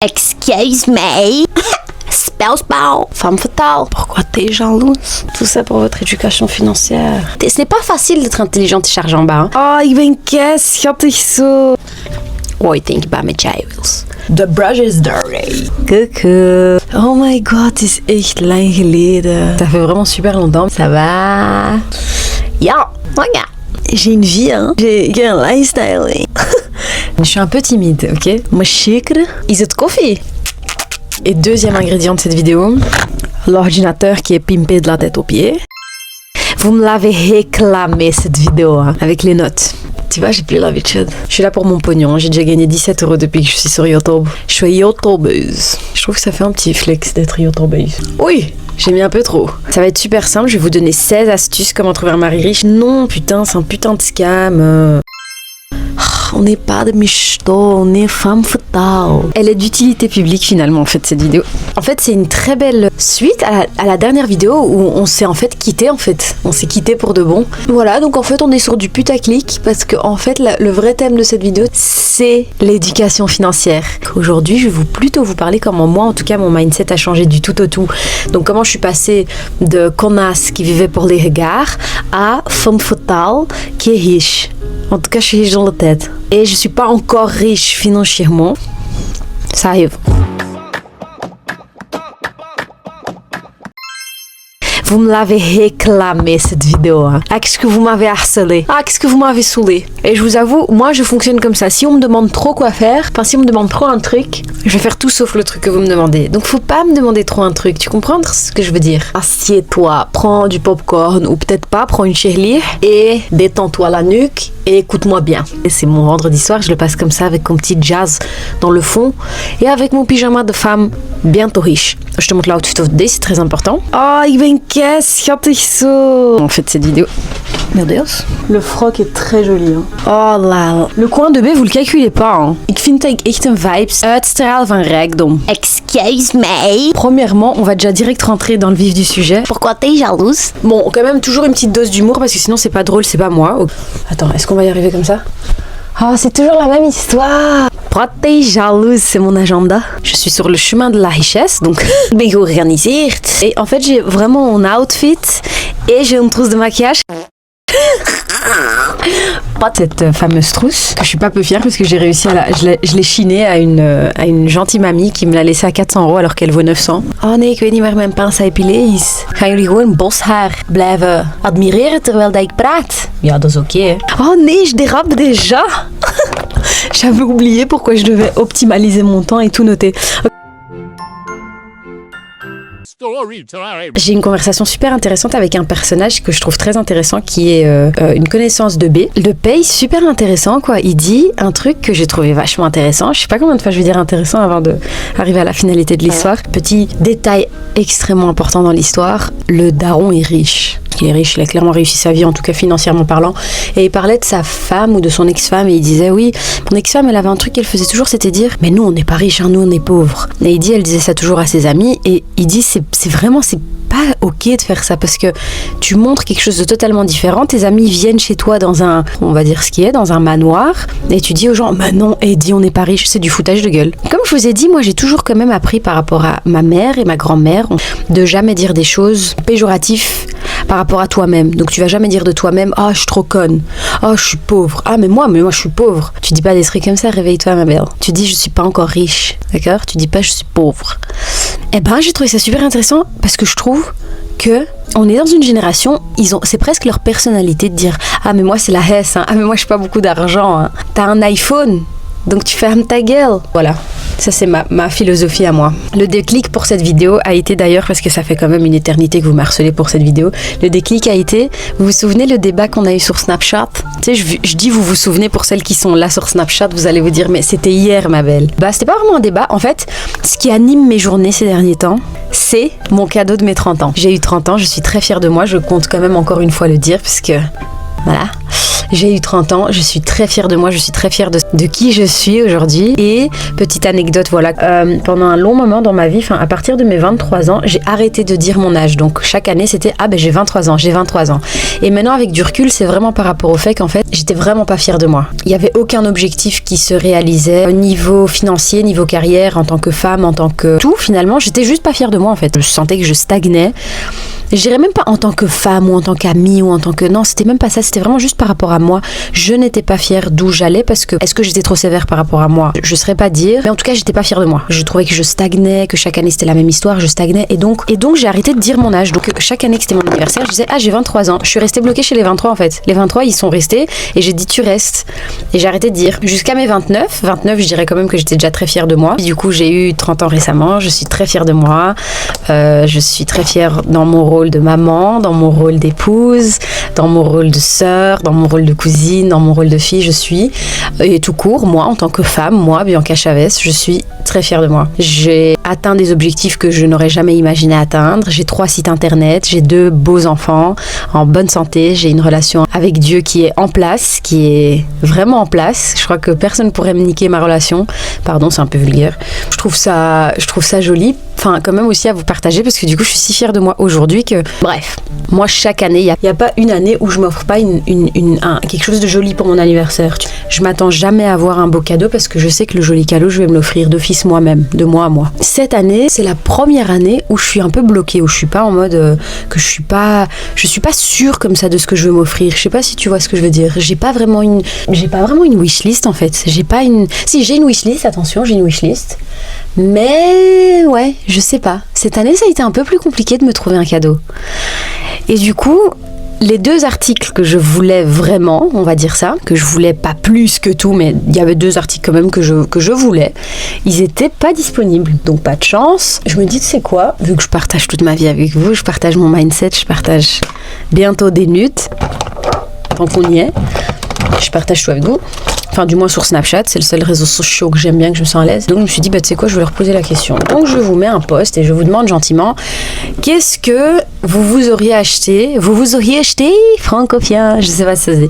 Excuse me. Spell. Femme fatale. Pourquoi t'es jalouse? Tout ça pour votre éducation financière. Ce n'est pas facile d'être intelligente et charge en bas. Oh, ik ben kei schattig zo. What do you think about my Giles? The brush is dirty. Coucou. Oh my god, het is echt lang geleden. Ça fait vraiment super longtemps. Ça va? Ja. Regarde. J'ai une vie, hein. J'ai un lifestyle. Je suis un peu timide, ok? Maar zeker? Is het koffie? Et deuxième ingrédient de cette vidéo, l'ordinateur qui est pimpé de la tête aux pieds. Vous me l'avez réclamé cette vidéo, hein, avec les notes. Tu vois, j'ai plus l'habitude. Je suis là pour mon pognon. J'ai déjà gagné 17 € depuis que je suis sur YouTube. Je suis YouTubeuse. Je trouve que ça fait un petit flex d'être YouTubeuse. Oui, j'ai mis un peu trop. Ça va être super simple. Je vais vous donner 16 astuces comment trouver un mari riche. Non, putain, c'est un putain de scam. On n'est pas de michto, on est femme fatale. Elle est d'utilité publique finalement en fait cette vidéo. En fait c'est une très belle suite à la dernière vidéo où on s'est en fait quitté en fait. On s'est quitté pour de bon. Voilà, donc en fait on est sur du putaclic parce que en fait le vrai thème de cette vidéo c'est l'éducation financière. Aujourd'hui je vais plutôt vous parler comment moi en tout cas mon mindset a changé du tout au tout. Donc comment je suis passée de connasse qui vivait pour les regards à femme fatale qui est riche. En tout cas, je suis riche dans la tête. Et je suis pas encore riche financièrement. Ça arrive. Vous me l'avez réclamé cette vidéo. Hein. Ah, qu'est-ce que vous m'avez harcelé. Ah, qu'est-ce que vous m'avez saoulé. Et je vous avoue, moi je fonctionne comme ça. Si on me demande trop quoi faire, si on me demande trop un truc, je vais faire tout sauf le truc que vous me demandez. Donc faut pas me demander trop un truc. Tu comprends ce que je veux dire? Assieds-toi, prends du popcorn ou peut-être pas, prends une cheerleader et détends-toi la nuque et écoute-moi bien. Et c'est mon vendredi soir, je le passe comme ça avec mon petit jazz dans le fond et avec mon pyjama de femme bientôt riche. Je te montre l'outfit of the day, c'est très important. Oh, ik ben kei schattig zo. On fait cette vidéo. Merdeus. Le froc est très joli. Hein. Oh là. Le coin de B, vous le calculez pas. Hein. Ik vind dat ik echt een vibes uitstraal van rijkdom. Excuse me. Premièrement, on va déjà direct rentrer dans le vif du sujet. Pourquoi t'es jalouse? Bon, quand même toujours une petite dose d'humour parce que sinon c'est pas drôle, c'est pas moi. Attends, est-ce qu'on va y arriver comme ça? Oh, c'est toujours la même histoire. Pourquoi t'es jalouse? C'est mon agenda. Je suis sur le chemin de la richesse, donc ik ben georganiseerd. Et en fait, j'ai vraiment mon outfit et j'ai une trousse de maquillage. Cette fameuse trousse que je suis pas peu fière parce que j'ai réussi je l'ai chinée à une gentille mamie qui me l'a laissée à 400 € alors qu'elle vaut 900. Oh nee, ik weet niet waar mijn pince à épiler is. Gaan jullie gewoon boshaar blijven admireren terwijl dat ik praat? Ja, dat is oké. Oh nee, je dérape déjà. J'avais oublié pourquoi je devais optimaliser mon temps et tout noter. J'ai une conversation super intéressante avec un personnage que je trouve très intéressant qui est une connaissance de B. Le paye super intéressant quoi. Il dit un truc que j'ai trouvé vachement intéressant. Je sais pas combien de fois je vais dire intéressant avant d'arriver à la finalité de l'histoire. Petit détail extrêmement important dans l'histoire. Le daron est riche. Il est riche, il a clairement réussi sa vie, en tout cas financièrement parlant. Et il parlait de sa femme ou de son ex-femme et il disait oui, mon ex-femme elle avait un truc qu'elle faisait toujours, c'était dire mais nous on n'est pas riches, hein, nous on est pauvres. Et il dit, elle disait ça toujours à ses amis et il dit c'est pas ok de faire ça parce que tu montres quelque chose de totalement différent. Tes amis viennent chez toi dans un, on va dire ce qui est, dans un manoir et tu dis aux gens bah non, Eddie on n'est pas riche, c'est du foutage de gueule. Comme je vous ai dit, moi j'ai toujours quand même appris par rapport à ma mère et ma grand-mère de jamais dire des choses péjoratives par rapport à toi-même. Donc tu vas jamais dire de toi-même oh je suis trop conne, oh je suis pauvre, ah mais moi je suis pauvre. Tu dis pas des trucs comme ça, réveille-toi ma belle. Tu dis je suis pas encore riche, d'accord? Tu dis pas je suis pauvre. Eh ben j'ai trouvé ça super intéressant parce que je trouve que on est dans une génération, c'est presque leur personnalité de dire ah mais moi c'est la hesse, hein. Ah mais moi j'ai pas beaucoup d'argent, hein. T'as un iPhone donc tu fermes ta gueule. Voilà, ça c'est ma philosophie à moi. Le déclic pour cette vidéo a été d'ailleurs, parce que ça fait quand même une éternité que vous m'harcelez pour cette vidéo, le déclic a été, vous vous souvenez le débat qu'on a eu sur Snapchat? Tu sais, je dis vous vous souvenez pour celles qui sont là sur Snapchat, vous allez vous dire mais c'était hier ma belle. Bah c'était pas vraiment un débat, en fait, ce qui anime mes journées ces derniers temps, c'est mon cadeau de mes 30 ans. J'ai eu 30 ans, je suis très fière de moi, je compte quand même encore une fois le dire, parce que voilà. J'ai eu 30 ans, je suis très fière de moi, je suis très fière de qui je suis aujourd'hui. Et petite anecdote, voilà, pendant un long moment dans ma vie, à partir de mes 23 ans, j'ai arrêté de dire mon âge. Donc chaque année, c'était « Ah ben j'ai 23 ans, j'ai 23 ans ». Et maintenant, avec du recul, c'est vraiment par rapport au fait qu'en fait, j'étais vraiment pas fière de moi. Il y avait aucun objectif qui se réalisait au niveau financier, niveau carrière, en tant que femme, en tant que tout. Finalement, j'étais juste pas fière de moi en fait. Je sentais que je stagnais. Je dirais même pas en tant que femme ou en tant qu'amie ou en tant que... Non, c'était même pas ça. C'était vraiment juste par rapport à moi. Je n'étais pas fière d'où j'allais parce que... Est-ce que j'étais trop sévère par rapport à moi? Je saurais pas dire. Mais en tout cas, j'étais pas fière de moi. Je trouvais que je stagnais, que chaque année c'était la même histoire, je stagnais. Et donc j'ai arrêté de dire mon âge. Donc chaque année que c'était mon anniversaire, je disais j'ai 23 ans. Je suis restée bloquée chez les 23 en fait. Les 23, ils sont restés et j'ai dit tu restes. Et j'ai arrêté de dire. Jusqu'à mes 29, je dirais quand même que j'étais déjà très fière de moi. Et du coup, j'ai eu 30 ans récemment. Je suis très fière de moi. Je suis très fière dans mon rôle de maman, dans mon rôle d'épouse, dans mon rôle de sœur, dans mon rôle de cousine, dans mon rôle de fille, je suis. Et tout court, moi, en tant que femme, moi, Bianca Chavez, je suis très fière de moi. J'ai atteint des objectifs que je n'aurais jamais imaginé atteindre. J'ai 3 sites internet, j'ai 2 beaux enfants en bonne santé, j'ai une relation avec Dieu qui est en place, qui est vraiment en place. Je crois que personne ne pourrait me niquer ma relation. Pardon, c'est un peu vulgaire. Je trouve ça joli. Enfin, quand même aussi à vous partager parce que du coup, je suis si fière de moi aujourd'hui que... Bref, moi, chaque année, il n'y a pas une année où je m'offre pas quelque chose de joli pour mon anniversaire. Je m'attends jamais à avoir un beau cadeau parce que je sais que le joli cadeau, je vais me l'offrir d'office moi-même, de moi à moi. Cette année, c'est la première année où je suis un peu bloquée, où je suis pas en mode que je suis pas sûre comme ça de ce que je veux m'offrir. Je sais pas si tu vois ce que je veux dire. J'ai pas vraiment une wishlist en fait. Si, j'ai une wishlist, attention, j'ai une wishlist. Mais ouais, je sais pas. Cette année, ça a été un peu plus compliqué de me trouver un cadeau. Et du coup, les 2 articles que je voulais vraiment, on va dire ça, que je voulais pas plus que tout, mais il y avait 2 articles quand même que je voulais, ils étaient pas disponibles. Donc pas de chance. Je me dis, tu sais quoi, vu que je partage toute ma vie avec vous, je partage mon mindset, je partage bientôt des nudes, tant qu'on y est, je partage tout avec vous. Enfin, du moins sur Snapchat, c'est le seul réseau social que j'aime bien, que je me sens à l'aise. Donc je me suis dit, tu sais quoi, je vais leur poser la question. Donc je vous mets un post et je vous demande gentiment, qu'est-ce que vous auriez acheté francopien, je sais pas si ça se dit.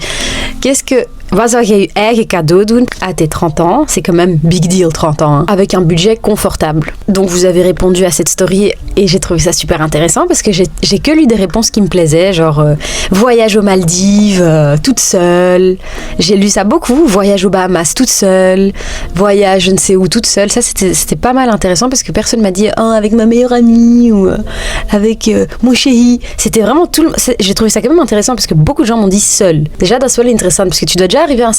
Qu'est-ce que was zou je eigen cadeau doen à tes 30 ans? C'est quand même big deal 30 ans, hein, avec un budget confortable. Donc vous avez répondu à cette story et j'ai trouvé ça super intéressant parce que j'ai que lu des réponses qui me plaisaient, genre voyage aux Maldives toute seule. J'ai lu ça beaucoup, voyage aux Bahamas toute seule, voyage je ne sais où toute seule. Ça c'était pas mal intéressant parce que personne m'a dit avec ma meilleure amie ou avec mon chéri. C'était vraiment j'ai trouvé ça quand même intéressant parce que beaucoup de gens m'ont dit seule. Déjà das wel intéressant parce que tu dois déjà arriver à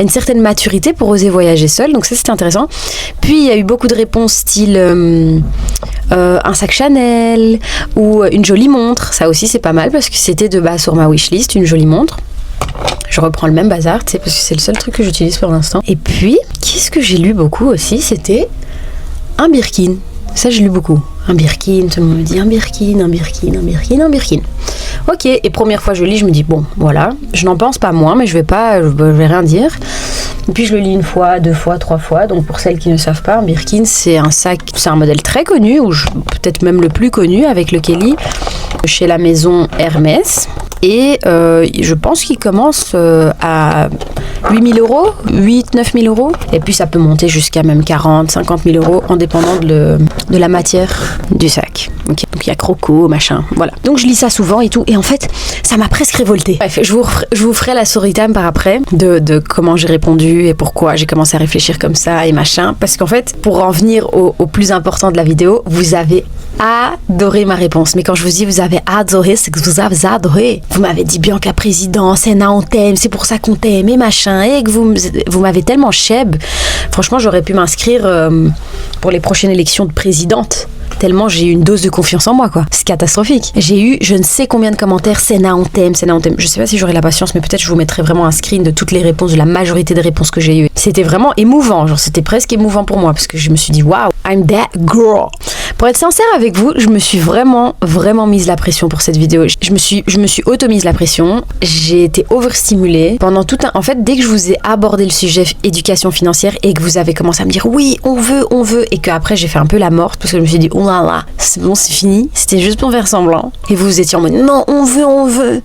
une certaine maturité pour oser voyager seul, donc ça c'était intéressant. Puis il y a eu beaucoup de réponses style un sac Chanel ou une jolie montre. Ça aussi c'est pas mal parce que c'était de base sur ma wishlist, une jolie montre. Je reprends le même bazar, tu sais, parce que c'est le seul truc que j'utilise pour l'instant. Et puis, qu'est-ce que j'ai lu beaucoup aussi, c'était un Birkin. Ça, j'ai lu beaucoup. Un Birkin, tout le monde me dit un Birkin. Ok, et première fois je le lis, je me dis, bon, voilà, je n'en pense pas moins, mais je vais rien dire. Et puis je le lis 1 fois, 2 fois, 3 fois. Donc pour celles qui ne savent pas, un Birkin, c'est un modèle très connu, ou peut-être même le plus connu, avec le Kelly, chez la maison Hermès. Et je pense qu'il commence à 8 000 euros, 9 000 euros. Et puis ça peut monter jusqu'à même 40, 50 000 euros en dépendant de la matière du sac. Okay. Donc il y a croco, machin, voilà. Donc je lis ça souvent et tout. Et en fait, ça m'a presque révoltée. Bref, je vous ferai la story time par après de comment j'ai répondu et pourquoi j'ai commencé à réfléchir comme ça et machin. Parce qu'en fait, pour en venir au plus important de la vidéo, vous avez adoré ma réponse. Mais quand je vous dis vous avez adoré, c'est que vous avez adoré. Vous m'avez dit Bianca président, c'est na on t'aime, c'est pour ça qu'on t'aime et machin, et que vous m'avez tellement cheb. Franchement, j'aurais pu m'inscrire pour les prochaines élections de présidente. Tellement j'ai eu une dose de confiance en moi, quoi. C'est catastrophique. J'ai eu je ne sais combien de commentaires, c'est na on t'aime, c'est na on t'aime. Je sais pas si j'aurai la patience, mais peut-être je vous mettrai vraiment un screen de toutes les réponses, de la majorité des réponses que j'ai eues. C'était vraiment émouvant, genre c'était presque émouvant pour moi, parce que je me suis dit wow, I'm that girl. Pour être sincère avec vous, je me suis vraiment mise la pression pour cette vidéo. Je me suis auto-mise la pression. J'ai été overstimulée pendant en fait, dès que je vous ai abordé le sujet éducation financière et que vous avez commencé à me dire oui, on veut, et qu'après j'ai fait un peu la morte parce que je me suis dit oh là là, c'est bon, c'est fini. C'était juste pour faire semblant. Et vous étiez en mode non, on veut.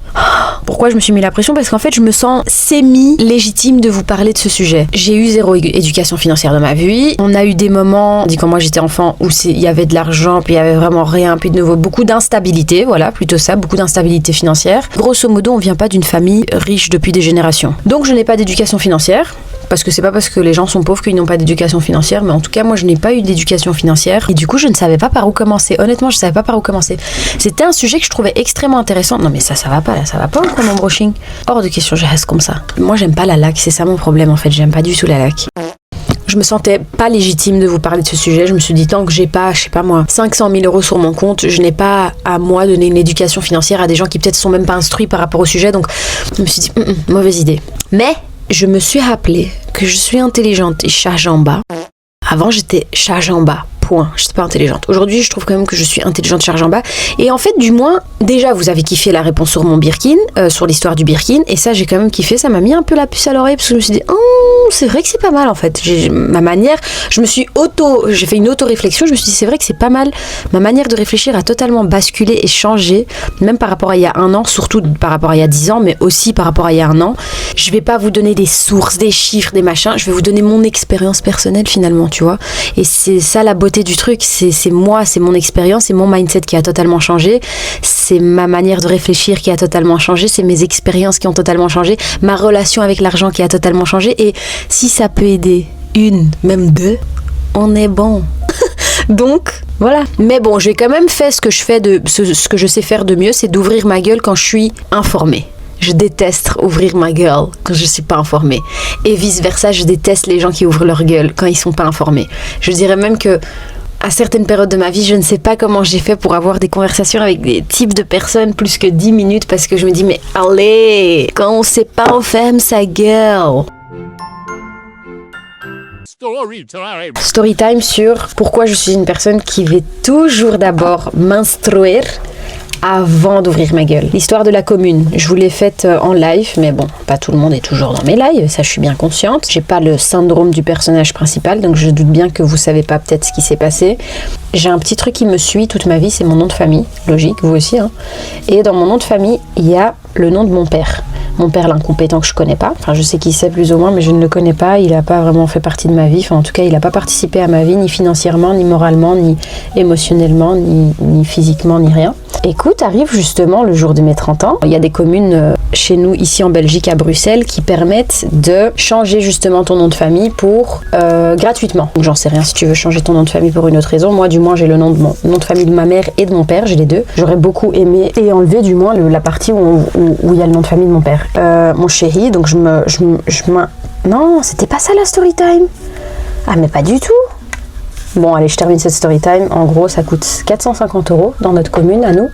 Pourquoi je me suis mis la pression? Parce qu'en fait, je me sens semi-légitime de vous parler de ce sujet. J'ai eu 0 éducation financière dans ma vie. On a eu des moments, quand moi j'étais enfant, où il y avait de l'argent, puis il y avait vraiment rien, puis de nouveau beaucoup d'instabilité, voilà, plutôt ça, beaucoup d'instabilité financière. Grosso modo, on vient pas d'une famille riche depuis des générations. Donc je n'ai pas d'éducation financière. Parce que c'est pas parce que les gens sont pauvres qu'ils n'ont pas d'éducation financière, mais en tout cas moi je n'ai pas eu d'éducation financière et du coup je ne savais pas par où commencer. Honnêtement, je savais pas par où commencer. C'était un sujet que je trouvais extrêmement intéressant. Non mais ça va pas là, ça va pas encore mon brushing. Hors de question, je reste comme ça. Moi j'aime pas la laque, c'est ça mon problème en fait, j'aime pas du tout la laque. Je me sentais pas légitime de vous parler de ce sujet. Je me suis dit, tant que j'ai pas, je sais pas moi, 500 000 euros sur mon compte, je n'ai pas à moi donner une éducation financière à des gens qui peut-être sont même pas instruits par rapport au sujet. Donc je me suis dit, mauvaise idée. Mais je me suis rappelé que je suis intelligente et charge en bas. Avant, j'étais charge en bas. Point. Je suis pas intelligente. Aujourd'hui, je trouve quand même que je suis intelligente, charge en bas. Et en fait, du moins, déjà, vous avez kiffé la réponse sur mon Birkin, sur l'histoire du Birkin. Et ça, j'ai quand même kiffé. Ça m'a mis un peu la puce à l'oreille parce que je me suis dit, oh, c'est vrai que c'est pas mal en fait. Ma manière, j'ai fait une auto-réflexion. Je me suis dit, c'est vrai que c'est pas mal. Ma manière de réfléchir a totalement basculé et changé, même par rapport à il y a un an, surtout par rapport à il y a 10 ans, mais aussi par rapport à il y a un an. Je vais pas vous donner des sources, des chiffres, des machins. Je vais vous donner mon expérience personnelle finalement, tu vois. Et c'est ça la beauté du truc, c'est moi, c'est mon expérience, c'est mon mindset qui a totalement changé, c'est ma manière de réfléchir qui a totalement changé, c'est mes expériences qui ont totalement changé, ma relation avec l'argent qui a totalement changé, et si ça peut aider une, même deux, on est bon. Donc voilà. Mais bon, j'ai quand même fait ce que je sais faire de mieux, c'est d'ouvrir ma gueule quand je suis informée. Je déteste ouvrir ma gueule quand je suis pas informée. Et vice versa, je déteste les gens qui ouvrent leur gueule quand ils sont pas informés. Je dirais même que à certaines périodes de ma vie, je ne sais pas comment j'ai fait pour avoir des conversations avec des types de personnes plus que 10 minutes parce que je me dis, mais allez, quand on sait pas, on ferme sa gueule. Story time sur pourquoi je suis une personne qui va toujours d'abord m'instruire avant d'ouvrir ma gueule. L'histoire de la commune, je vous l'ai faite en live, mais bon, pas tout le monde est toujours dans mes lives, ça je suis bien consciente. J'ai pas le syndrome du personnage principal, donc je doute bien que vous savez pas peut-être ce qui s'est passé. J'ai un petit truc qui me suit toute ma vie, c'est mon nom de famille, logique, vous aussi, hein. Et dans mon nom de famille, il y a le nom de mon père. Mon père l'incompétent que je connais pas, enfin je sais qui c'est plus ou moins, mais je ne le connais pas, il a pas vraiment fait partie de ma vie, enfin en tout cas il a pas participé à ma vie, ni financièrement, ni moralement, ni émotionnellement, ni physiquement, ni rien. Écoute, arrive justement le jour de mes 30 ans, il y a des communes chez nous ici en Belgique à Bruxelles qui permettent de changer justement ton nom de famille pour gratuitement. Donc j'en sais rien si tu veux changer ton nom de famille pour une autre raison, moi du moins j'ai le nom de famille de ma mère et de mon père, j'ai les deux. J'aurais beaucoup aimé et enlever du moins la partie où il y a le nom de famille de mon père. Mon chéri, donc non, c'était pas ça la story time. Ah mais pas du tout. Bon allez, je termine cette story time. En gros, ça coûte 450 € dans notre commune à nous.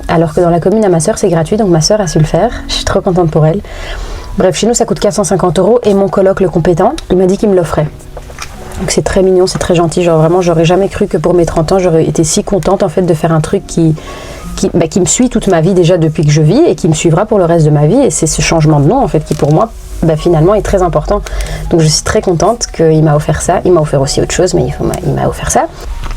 Alors que dans la commune à ma soeur, c'est gratuit, donc ma soeur a su le faire. Je suis trop contente pour elle. Bref, chez nous, ça coûte 450 € et mon coloc, le compétent, il m'a dit qu'il me l'offrait. Donc c'est très mignon, c'est très gentil. Genre vraiment, j'aurais jamais cru que pour mes 30 ans, j'aurais été si contente en fait de faire un truc qui me suit toute ma vie déjà depuis que je vis et qui me suivra pour le reste de ma vie. Et c'est ce changement de nom en fait qui pour moi finalement est très important. Donc je suis très contente qu'il m'a offert ça. Il m'a offert aussi autre chose, mais il m'a offert ça.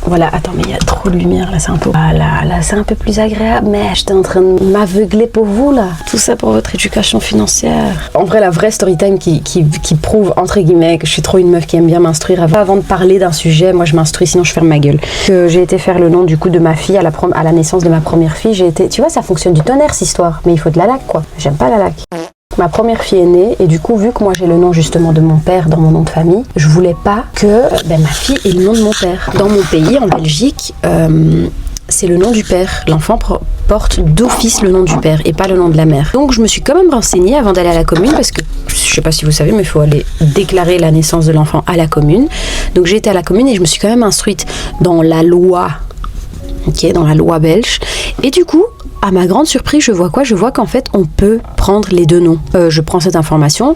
Voilà, attends, mais il y a trop de lumière là, c'est un peu... là, c'est un peu plus agréable. Mais j'étais en train de m'aveugler pour vous là. Tout ça pour votre éducation financière. En vrai, la vraie story time qui prouve entre guillemets que je suis trop une meuf qui aime bien m'instruire avant de parler d'un sujet. Moi je m'instruis, sinon je ferme ma gueule. Que j'ai été faire le nom du coup de ma fille à la naissance de ma première fille. Tu vois, ça fonctionne du tonnerre cette histoire, mais il faut de la laque quoi. J'aime pas la laque. Ma première fille est née et du coup vu que moi j'ai le nom justement de mon père dans mon nom de famille, je voulais pas que ma fille ait le nom de mon père. Dans mon pays, en Belgique, c'est le nom du père. L'enfant porte d'office le nom du père et pas le nom de la mère. Donc je me suis quand même renseignée avant d'aller à la commune parce que je sais pas si vous savez mais il faut aller déclarer la naissance de l'enfant à la commune. Donc j'ai été à la commune et je me suis quand même instruite dans la loi, dans la loi belge. Et du coup, à ma grande surprise, je vois quoi ? Je vois qu'en fait, on peut prendre les deux noms. Je prends cette information,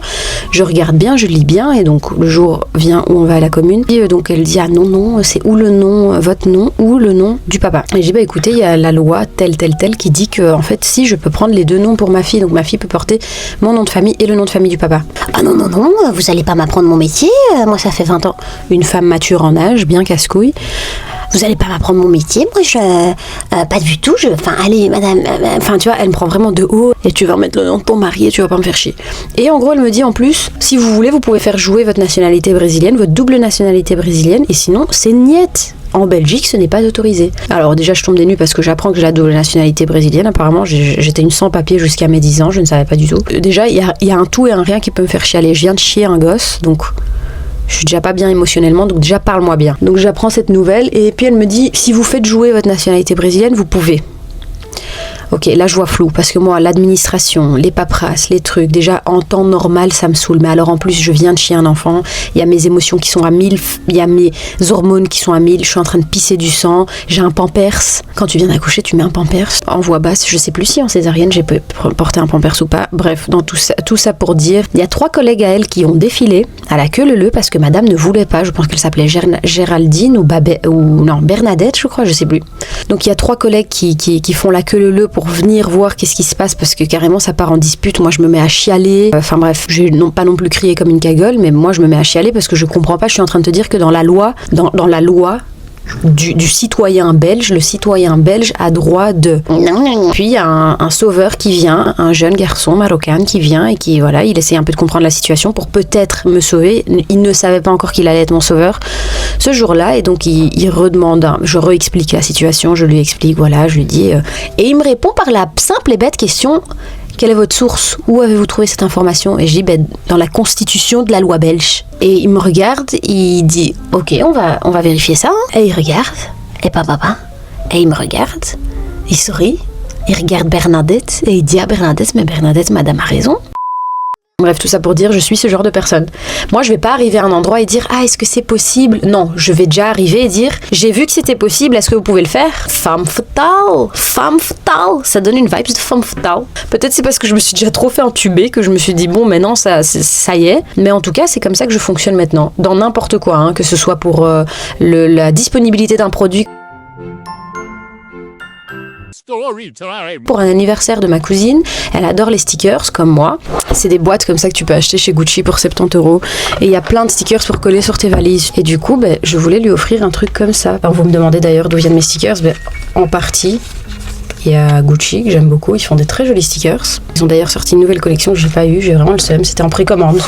je regarde bien, je lis bien, et donc le jour vient où on va à la commune. Et donc elle dit, ah non, c'est ou le nom, votre nom, ou le nom du papa. Et j'ai dit, écoutez, il y a la loi telle qui dit que, en fait, si je peux prendre les deux noms pour ma fille, donc ma fille peut porter mon nom de famille et le nom de famille du papa. Ah non, vous allez pas m'apprendre mon métier, moi ça fait 20 ans. Une femme mature en âge, bien casse-couille. Vous allez pas m'apprendre mon métier, moi pas du tout, allez madame, tu vois, elle me prend vraiment de haut et tu vas mettre le nom de ton mari et tu vas pas me faire chier. Et en gros elle me dit en plus, si vous voulez vous pouvez faire jouer votre nationalité brésilienne, votre double nationalité brésilienne et sinon c'est niette. En Belgique, ce n'est pas autorisé. Alors déjà, je tombe des nues parce que j'apprends que j'ai la double nationalité brésilienne. Apparemment, j'étais une sans-papier jusqu'à mes 10 ans, je ne savais pas du tout. Déjà, il y a un tout et un rien qui peut me faire chialer. Je viens de chier un gosse, donc je suis déjà pas bien émotionnellement, donc déjà parle-moi bien. Donc j'apprends cette nouvelle et puis elle me dit, si vous faites jouer votre nationalité brésilienne, vous pouvez. Ok, là je vois flou, parce que moi, l'administration, les paperasses, les trucs, déjà en temps normal, ça me saoule. Mais alors en plus, je viens de chier un enfant, il y a mes émotions qui sont à 1000, il y a mes hormones qui sont à 1000, je suis en train de pisser du sang, j'ai un pampers. Quand tu viens d'accoucher, tu mets un pampers en voix basse. Je sais plus si en césarienne, j'ai porté un pampers ou pas. Bref, dans tout ça pour dire, il y a 3 collègues à elle qui ont défilé à la queue leu parce que madame ne voulait pas. Je pense qu'elle s'appelait Géraldine ou non, Bernadette, je crois, je sais plus. Donc il y a 3 collègues qui font la queue leu pour venir voir qu'est-ce qui se passe parce que carrément ça part en dispute. Moi je me mets à chialer, enfin bref, je n'ai pas non plus crié comme une cagole, mais moi je me mets à chialer parce que je comprends pas. Je suis en train de te dire que dans la loi du citoyen belge, le citoyen belge a droit de... Puis il y a un sauveur qui vient, un jeune garçon marocain qui vient et qui, voilà, il essaie un peu de comprendre la situation pour peut-être me sauver. Il ne savait pas encore qu'il allait être mon sauveur ce jour-là et donc il redemande, je réexplique la situation, je lui explique, voilà, je lui dis... et il me répond par la simple et bête question... Quelle est votre source? Où avez-vous trouvé cette information? Et je dis, dans la constitution de la loi belge. Et il me regarde, il dit, ok, on va vérifier ça. Et il regarde, et papa, et il me regarde, il sourit, il regarde Bernadette, et il dit à Bernadette, mais Bernadette, madame a raison. Bref, tout ça pour dire, je suis ce genre de personne. Moi, je vais pas arriver à un endroit et dire « Ah, est-ce que c'est possible ?» Non, je vais déjà arriver et dire « J'ai vu que c'était possible, est-ce que vous pouvez le faire ?» Femme fatale, femme fatale. Ça donne une vibe de femme fatale. Peut-être c'est parce que je me suis déjà trop fait entuber que je me suis dit « Bon, maintenant, ça y est. » Mais en tout cas, c'est comme ça que je fonctionne maintenant. Dans n'importe quoi, hein, que ce soit pour la disponibilité d'un produit. Pour un anniversaire de ma cousine, elle adore les stickers comme moi. C'est des boîtes comme ça que tu peux acheter chez Gucci pour 70€. Et il y a plein de stickers pour coller sur tes valises. Et du coup, je voulais lui offrir un truc comme ça. Alors, vous me demandez d'ailleurs d'où viennent mes stickers. En partie, il y a Gucci que j'aime beaucoup. Ils font des très jolis stickers. Ils ont d'ailleurs sorti une nouvelle collection que j'ai pas eu. J'ai vraiment le seum. C'était en précommande.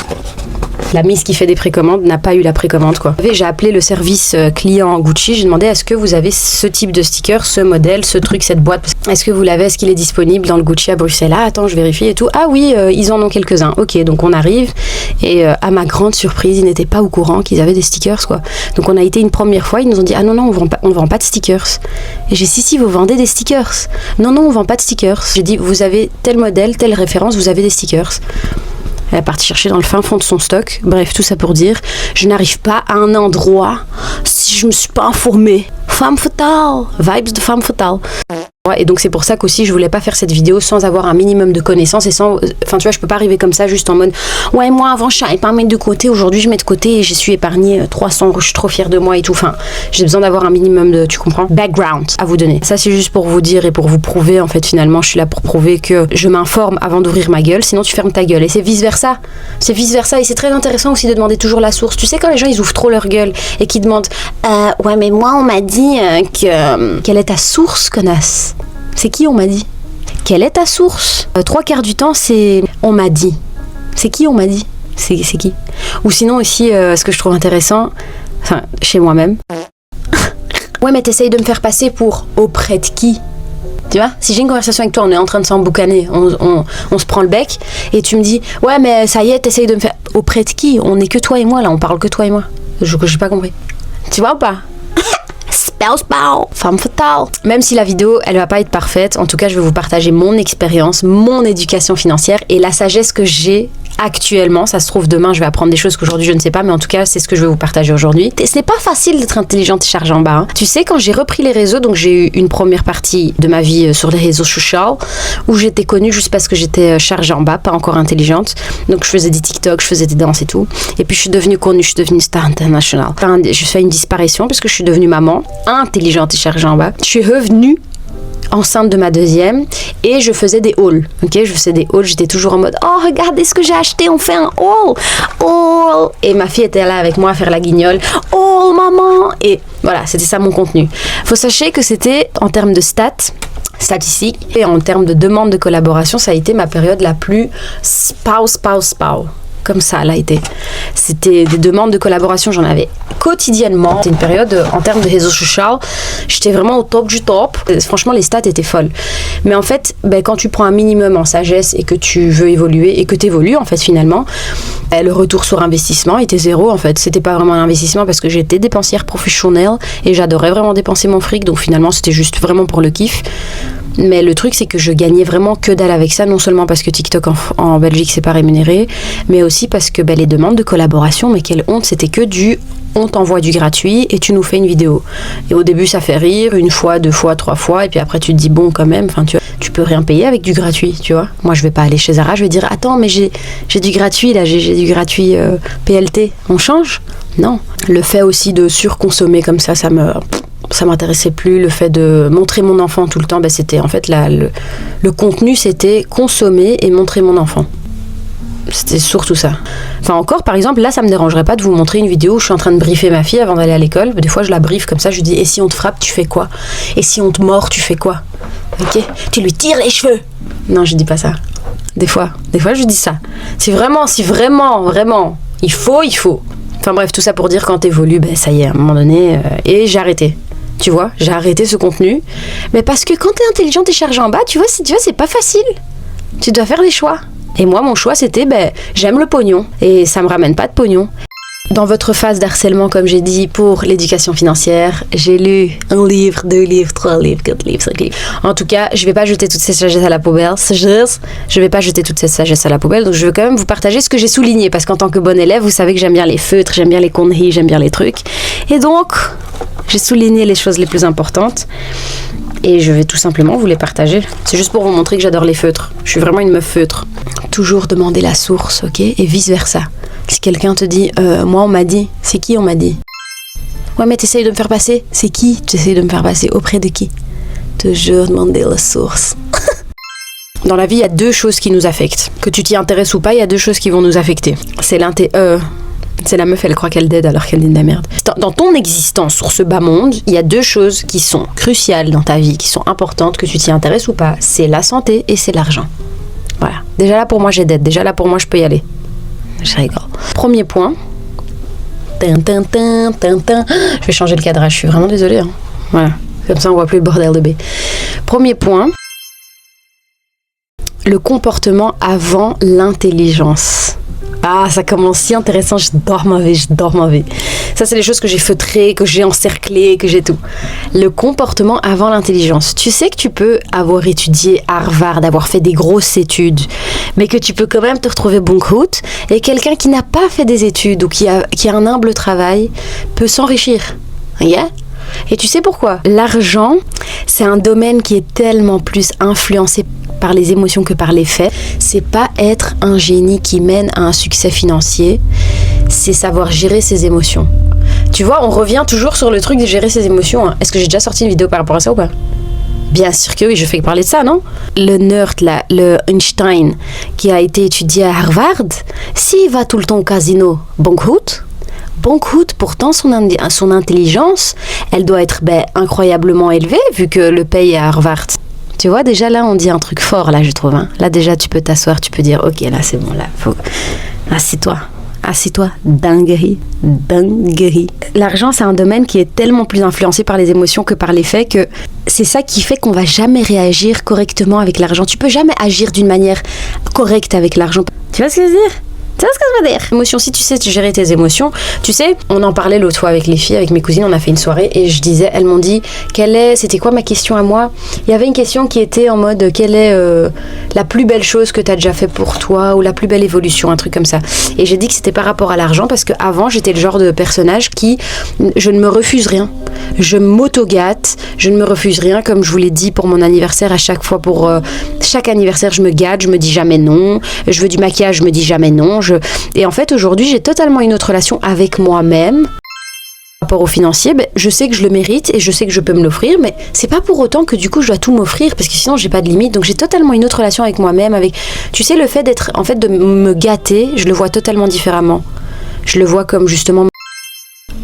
La miss qui fait des précommandes n'a pas eu la précommande, quoi. J'ai appelé le service client Gucci, j'ai demandé est-ce que vous avez ce type de sticker, ce modèle, ce truc, cette boîte. Est-ce que vous l'avez, est-ce qu'il est disponible dans le Gucci à Bruxelles? Ah, attends, je vérifie et tout. Ah oui, ils en ont quelques-uns. Ok, donc on arrive et à ma grande surprise, ils n'étaient pas au courant qu'ils avaient des stickers, quoi. Donc on a été une première fois, ils nous ont dit ah non, on vend pas de stickers. Et j'ai si, vous vendez des stickers. Non, on vend pas de stickers. J'ai dit vous avez tel modèle, telle référence, vous avez des stickers. Elle est partie chercher dans le fin fond de son stock. Bref, tout ça pour dire, je n'arrive pas à un endroit si je me suis pas informée. Femme fatale, vibes de femme fatale. Et donc c'est pour ça qu'aussi je voulais pas faire cette vidéo sans avoir un minimum de connaissances et sans, enfin tu vois, je peux pas arriver comme ça juste en mode ouais moi avant je savais pas mettre de côté, aujourd'hui je mets de côté et j'ai su épargner 300 €, je suis trop fière de moi et tout. Enfin j'ai besoin d'avoir un minimum de, tu comprends, background à vous donner. Ça c'est juste pour vous dire et pour vous prouver, en fait finalement je suis là pour prouver que je m'informe avant d'ouvrir ma gueule, sinon tu fermes ta gueule. Et c'est vice versa et c'est très intéressant aussi de demander toujours la source. Tu sais quand les gens ils ouvrent trop leur gueule et qu'ils demandent ouais mais moi on m'a dit que quelle est ta source, connasse? C'est qui on m'a dit? Quelle est ta source? 3/4 du temps, c'est on m'a dit. C'est qui on m'a dit? C'est qui? Ou sinon aussi, ce que je trouve intéressant, enfin, chez moi-même. Ouais, mais t'essayes de me faire passer pour auprès de qui? Tu vois, si j'ai une conversation avec toi, on est en train de s'emboucaner, on se prend le bec, et tu me dis, ouais, mais ça y est, t'essayes de me faire... Auprès de qui? On est que toi et moi, là, on parle que toi et moi. J'ai pas compris. Tu vois ou pas? Femme fatale. Même si la vidéo, elle va pas être parfaite, en tout cas, je vais vous partager mon expérience, mon éducation financière et la sagesse que j'ai actuellement. Ça se trouve, demain, je vais apprendre des choses qu'aujourd'hui, je ne sais pas, mais en tout cas, c'est ce que je vais vous partager aujourd'hui. Ce n'est pas facile d'être intelligente et chargée en bas. Hein. Tu sais, quand j'ai repris les réseaux, donc j'ai eu une première partie de ma vie sur les réseaux sociaux, où j'étais connue juste parce que j'étais chargée en bas, pas encore intelligente. Donc, je faisais des TikTok, je faisais des danses et tout. Et puis, je suis devenue connue, je suis devenue star internationale. Enfin, je fais une disparition parce que je suis devenue maman, intelligente et chargée en bas. Je suis revenue enceinte de ma deuxième et je faisais des hauls, ok, j'étais toujours en mode oh regardez ce que j'ai acheté, on fait un haul, et ma fille était là avec moi à faire la guignole, oh maman, et voilà, c'était ça mon contenu. Faut sachez que c'était en termes de statistiques et en termes de demande de collaboration, ça a été ma période la plus spow. comme ça a été. C'était des demandes de collaboration, j'en avais quotidiennement. C'était une période, en termes de réseaux sociaux, j'étais vraiment au top du top. Franchement, les stats étaient folles. Mais en fait, quand tu prends un minimum en sagesse et que tu veux évoluer et que tu évolues, en fait, finalement, le retour sur investissement était zéro, en fait. C'était pas vraiment un investissement parce que j'étais dépensière professionnelle et j'adorais vraiment dépenser mon fric. Donc finalement, c'était juste vraiment pour le kiff. Mais le truc, c'est que je gagnais vraiment que dalle avec ça, non seulement parce que TikTok en Belgique, c'est pas rémunéré, mais aussi parce que les demandes de collaboration, mais quelle honte, c'était que on t'envoie du gratuit et tu nous fais une vidéo. Et au début, ça fait rire, 1 fois, 2 fois, 3 fois, et puis après, tu te dis, bon, quand même, tu peux rien payer avec du gratuit, tu vois. Moi, je vais pas aller chez Zara, je vais dire, attends, mais j'ai du gratuit, là, j'ai du gratuit PLT. On change ? Non. Le fait aussi de surconsommer comme ça m'intéressait plus. Le fait de montrer mon enfant tout le temps, c'était en fait le contenu, c'était consommer et montrer mon enfant. C'était surtout ça. Enfin encore, par exemple, là, ça me dérangerait pas de vous montrer une vidéo où je suis en train de briefer ma fille avant d'aller à l'école. Des fois, je la briefe comme ça, je lui dis, et si on te frappe, tu fais quoi ? Et si on te mord, tu fais quoi ? Ok ? Tu lui tires les cheveux ? Non, je dis pas ça. Des fois, je dis ça. Si vraiment, il faut. Enfin bref, tout ça pour dire, quand t'évolues, ça y est, à un moment donné, et j'ai arrêté. Tu vois, j'ai arrêté ce contenu. Mais parce que quand t'es intelligent, t'es chargé en bas, tu vois, c'est pas facile. Tu dois faire des choix. Et moi, mon choix, c'était, j'aime le pognon. Et ça me ramène pas de pognon. Dans votre phase d'harcèlement, comme j'ai dit, pour l'éducation financière, j'ai lu 1 livre, 2 livres, 3 livres, 4 livres, 5 livres. En tout cas, je vais pas jeter toutes ces sagesses à la poubelle. Je vais pas jeter toutes ces sagesses à la poubelle. Donc, je veux quand même vous partager ce que j'ai souligné. Parce qu'en tant que bonne élève, vous savez que j'aime bien les feutres, j'aime bien les conneries, j'aime bien les trucs. Et donc, j'ai souligné les choses les plus importantes. Et je vais tout simplement vous les partager. C'est juste pour vous montrer que j'adore les feutres. Je suis vraiment une meuf feutre. Toujours demander la source, ok ? Et vice versa. Si quelqu'un te dit, moi on m'a dit, c'est qui on m'a dit ? Ouais, mais t'essayes de me faire passer. C'est qui tu essayes de me faire passer ? Auprès de qui ? Toujours demander la source. Dans la vie, il y a 2 choses qui nous affectent. Que tu t'y intéresses ou pas, il y a 2 choses qui vont nous affecter. C'est la meuf, elle croit qu'elle dead alors qu'elle dit de la merde. Dans ton existence sur ce bas monde, il y a 2 choses qui sont cruciales dans ta vie, qui sont importantes, que tu t'y intéresses ou pas. C'est la santé et c'est l'argent. Voilà. Déjà là, pour moi, j'ai dead. Déjà là, pour moi, je peux y aller. Je rigole. Premier point. Je vais changer le cadrage, je suis vraiment désolée. Hein. Voilà. Comme ça, on voit plus le bordel de B. Premier point. Le comportement avant l'intelligence. Ah, ça commence si intéressant, j'adore ma vie. Ça, c'est les choses que j'ai feutrées, que j'ai encerclées, que j'ai tout. Le comportement avant l'intelligence. Tu sais que tu peux avoir étudié à Harvard, avoir fait des grosses études, mais que tu peux quand même te retrouver banqueroute, et quelqu'un qui n'a pas fait des études ou qui a un humble travail peut s'enrichir. Yeah? Et tu sais pourquoi ? L'argent, c'est un domaine qui est tellement plus influencé par les émotions que par les faits. C'est pas être un génie qui mène à un succès financier, c'est savoir gérer ses émotions. Tu vois, on revient toujours sur le truc de gérer ses émotions. Hein. Est-ce que j'ai déjà sorti une vidéo par rapport à ça ou pas ? Bien sûr que oui, je fais parler de ça, non ? Le nerd là, le Einstein, qui a été étudié à Harvard, s'il va tout le temps au casino, banqueroute, pourtant son intelligence, elle doit être incroyablement élevée vu que le paye à Harvard. Tu vois, déjà là, on dit un truc fort, là, je trouve. Hein. Là, déjà, tu peux t'asseoir, tu peux dire, ok, là, c'est bon, là, faut... Assieds-toi, dinguerie. L'argent, c'est un domaine qui est tellement plus influencé par les émotions que par les faits que c'est ça qui fait qu'on va jamais réagir correctement avec l'argent. Tu peux jamais agir d'une manière correcte avec l'argent. Tu vois ce que je veux dire ? Tu vois ce que je veux dire ? Émotions, si tu sais gérer tes émotions, tu sais, on en parlait l'autre fois avec les filles, avec mes cousines, on a fait une soirée et elles m'ont dit, c'était quoi ma question à moi ? Il y avait une question qui était en mode, quelle est la plus belle chose que tu as déjà fait pour toi ou la plus belle évolution, un truc comme ça. Et j'ai dit que c'était par rapport à l'argent parce qu'avant, j'étais le genre de personnage qui, je ne me refuse rien. Je m'auto-gâte, je ne me refuse rien, comme je vous l'ai dit pour mon anniversaire, à chaque fois pour chaque anniversaire, je me gâte, je me dis jamais non, je veux du maquillage, je me dis jamais non. Et en fait, aujourd'hui, j'ai totalement une autre relation avec moi-même. Par rapport au financier, je sais que je le mérite et je sais que je peux me l'offrir, mais c'est pas pour autant que du coup je dois tout m'offrir parce que sinon j'ai pas de limite. Donc j'ai totalement une autre relation avec moi-même, tu sais, le fait de me gâter, je le vois totalement différemment. Je le vois comme justement.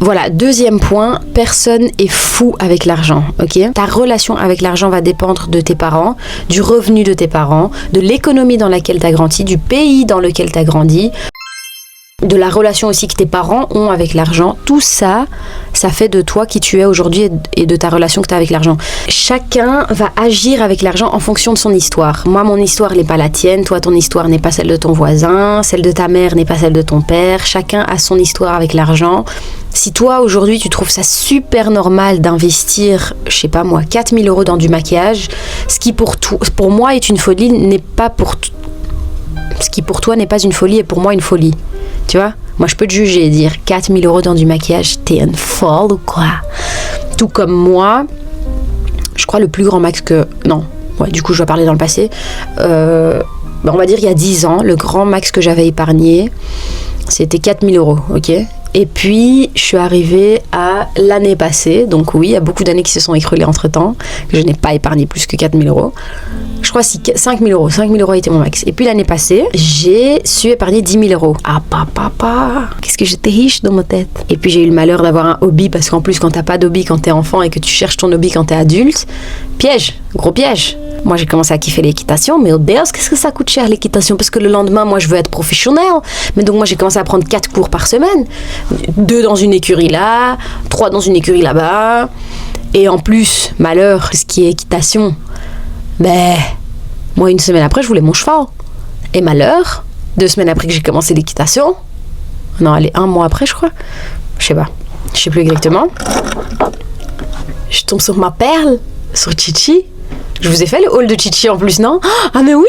Voilà, 2e point, personne est fou avec l'argent, ok ? Ta relation avec l'argent va dépendre de tes parents, du revenu de tes parents, de l'économie dans laquelle tu as grandi, du pays dans lequel tu as grandi. de la relation aussi que tes parents ont avec l'argent. Tout ça, ça fait de toi qui tu es aujourd'hui et de ta relation que tu as avec l'argent. Chacun va agir avec l'argent en fonction de son histoire. Moi, mon histoire n'est pas la tienne, toi, ton histoire n'est pas celle de ton voisin, celle de ta mère n'est pas celle de ton père. Chacun a son histoire avec l'argent. Si toi, aujourd'hui, tu trouves ça super normal d'investir, je sais pas moi, 4 000 € dans du maquillage, ce qui pour moi est une folie, n'est pas pour... Ce qui pour toi n'est pas une folie est pour moi une folie. Tu vois, moi je peux te juger et dire 4 000 € dans du maquillage, t'es une folle ou quoi? Tout comme moi, je crois le plus grand max que... Non, ouais, du coup je dois parler dans le passé. On va dire il y a 10 ans, le grand max que j'avais épargné, c'était 4 000 €, ok? Et puis, je suis arrivée à l'année passée, donc oui, il y a beaucoup d'années qui se sont écoulées entre-temps, que je n'ai pas épargné plus que 4 000 €. Je crois 5 000 €. 5 000 € était mon max. Et puis l'année passée, j'ai su épargner 10 000 €. Ah, papa, qu'est-ce que j'étais riche dans ma tête. Et puis j'ai eu le malheur d'avoir un hobby, parce qu'en plus, quand t'as pas d'hobby quand t'es enfant et que tu cherches ton hobby quand t'es adulte, piège, gros piège. Moi, j'ai commencé à kiffer l'équitation, mais au Dios, qu'est-ce que ça coûte cher l'équitation? Parce que le lendemain, moi, je veux être professionnel. Mais donc, moi, j'ai commencé à prendre 4 cours par semaine. 2 dans une écurie là, 3 dans une écurie là-bas. Et en plus, malheur, ce qui est équitation, moi, une semaine après, je voulais mon cheval. Et malheur, 2 semaines après que j'ai commencé l'équitation, non, allez, 1 mois après, je crois, je sais plus exactement, je tombe sur ma perle, sur Chichi. Je vous ai fait le haul de Chichi en plus, non? Ah mais oui!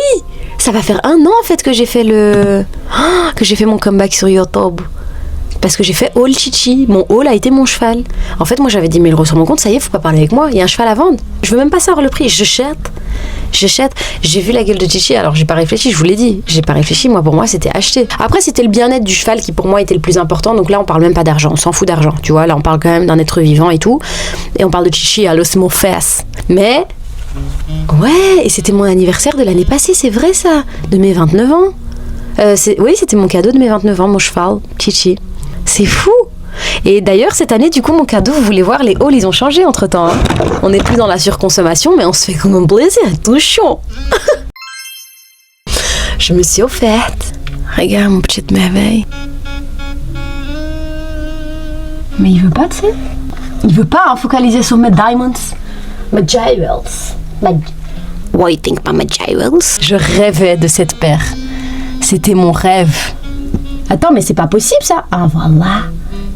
Ça va faire 1 an en fait que j'ai fait mon comeback sur YouTube. Parce que j'ai fait haul Chichi. Mon haul a été mon cheval. En fait, moi j'avais 10 000 € sur mon compte, ça y est, faut pas parler avec moi. Il y a un cheval à vendre. Je veux même pas savoir le prix. J'achète. J'ai vu la gueule de Chichi, alors j'ai pas réfléchi, je vous l'ai dit. J'ai pas réfléchi, moi pour moi c'était acheter. Après, c'était le bien-être du cheval qui pour moi était le plus important. Donc là, on parle même pas d'argent, on s'en fout d'argent. Tu vois, là on parle quand même d'un être vivant et tout. Et on parle de Chichi à l'os mon fesse. Mais. Ouais, et c'était mon anniversaire de l'année passée, c'est vrai ça, de mes 29 ans. Oui, c'était mon cadeau de mes 29 ans, mon cheval, Chichi. C'est fou. Et d'ailleurs, cette année, du coup, mon cadeau, vous voulez voir, les hauls, ils ont changé entre-temps. Hein. On n'est plus dans la surconsommation, mais on se fait comme un plaisir, attention. Je me suis offerte. Regarde, mon petite merveille. Mais il veut pas, tu sais. Il veut pas focaliser sur mes diamonds. My jewels. What you think about my jewels? Je rêvais de cette paire. C'était mon rêve. Attends, mais c'est pas possible ça. Ah voilà.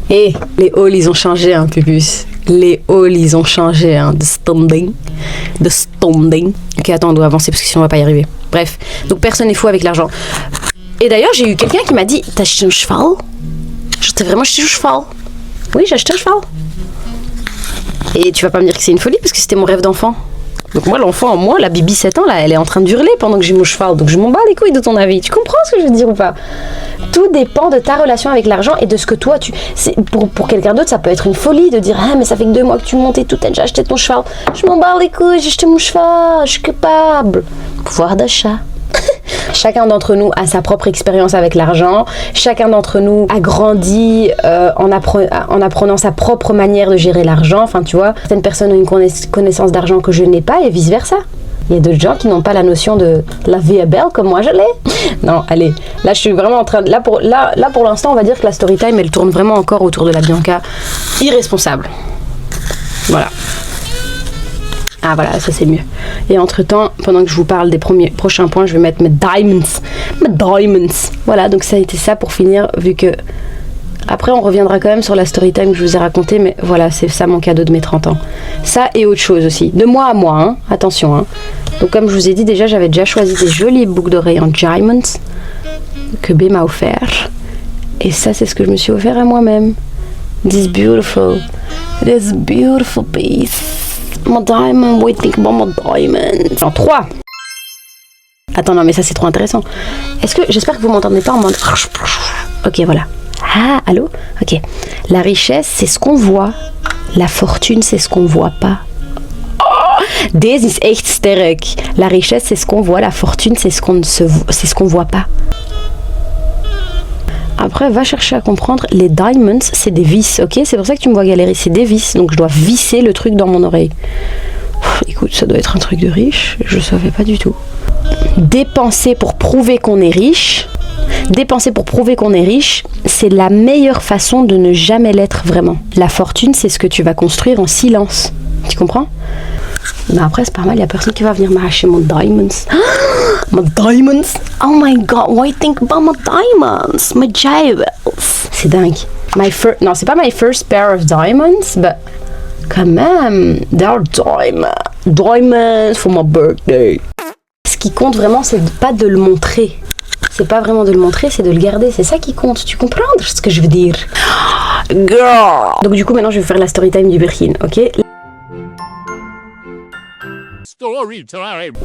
Et les halls ils ont changé un peu plus. Les halls ils ont changé de standing. Ok, attends, on doit avancer parce que sinon on va pas y arriver. Bref, donc personne n'est fou avec l'argent. Et d'ailleurs j'ai eu quelqu'un qui m'a dit, t'as acheté un cheval? J'étais vraiment acheté un cheval. Oui, j'ai acheté un cheval. Et tu vas pas me dire que c'est une folie parce que c'était mon rêve d'enfant. Donc moi, l'enfant en moi, la Bibi 7 ans, là, elle est en train de hurler pendant que j'ai mon cheval. Donc je m'en bats les couilles de ton avis. Tu comprends ce que je veux dire ou pas? Tout dépend de ta relation avec l'argent et de ce que toi, pour quelqu'un d'autre, ça peut être une folie de dire « Ah, mais ça fait que 2 mois que tu montes et tout, t'as déjà acheté ton cheval. » Je m'en bats les couilles, j'ai acheté mon cheval, je suis capable. Pouvoir d'achat. Chacun d'entre nous a sa propre expérience avec l'argent. Chacun d'entre nous a grandi en apprenant sa propre manière de gérer l'argent. Enfin, tu vois, certaines personnes ont une connaissance d'argent que je n'ai pas et vice-versa. Il y a d'autres gens qui n'ont pas la notion de la vie est belle comme moi je l'ai. Non, allez, là je suis vraiment en train de... Là pour l'instant, on va dire que la story time, elle tourne vraiment encore autour de la Bianca irresponsable. Voilà. Ah voilà, ça c'est mieux. Et entre-temps, pendant que je vous parle des prochains points, je vais mettre mes diamonds. Voilà, donc ça a été ça pour finir, vu que... Après, on reviendra quand même sur la story time que je vous ai racontée, mais voilà, c'est ça mon cadeau de mes 30 ans. Ça et autre chose aussi. De moi à moi, hein. Attention, hein. Donc comme je vous ai dit déjà, j'avais déjà choisi des jolies boucles d'oreilles en diamonds que B m'a offert. Et ça, c'est ce que je me suis offert à moi-même. This beautiful piece. My diamond, what do you think about my diamond? Enfin, 3. Attends, non, mais ça, c'est trop intéressant. J'espère que vous m'entendez pas en mode... Ok, voilà. Ah, allô? Ok. La richesse, c'est ce qu'on voit. La fortune, c'est ce qu'on voit pas. Oh, this is echt sterk. La richesse, c'est ce qu'on voit. La fortune, c'est ce qu'on voit pas. Après, va chercher à comprendre, les diamonds, c'est des vis, ok? C'est pour ça que tu me vois galérer, c'est des vis. Donc, je dois visser le truc dans mon oreille. Écoute, ça doit être un truc de riche. Je savais pas du tout. Dépenser pour prouver qu'on est riche. Dépenser pour prouver qu'on est riche, c'est la meilleure façon de ne jamais l'être vraiment. La fortune, c'est ce que tu vas construire en silence. Tu comprends? Mais après, c'est pas mal, il y a personne qui va venir m'arracher mon diamonds. My diamonds? Oh my god, why think about my diamonds? My jewels. C'est dingue. Non, c'est pas my first pair of diamonds, but quand même, they're diamonds for my birthday. Ce qui compte vraiment, c'est pas de le montrer. C'est pas vraiment de le montrer, c'est de le garder. C'est ça qui compte. Tu comprends ce que je veux dire? Girl. Donc du coup, maintenant, je vais faire la story time du Birkin, ok?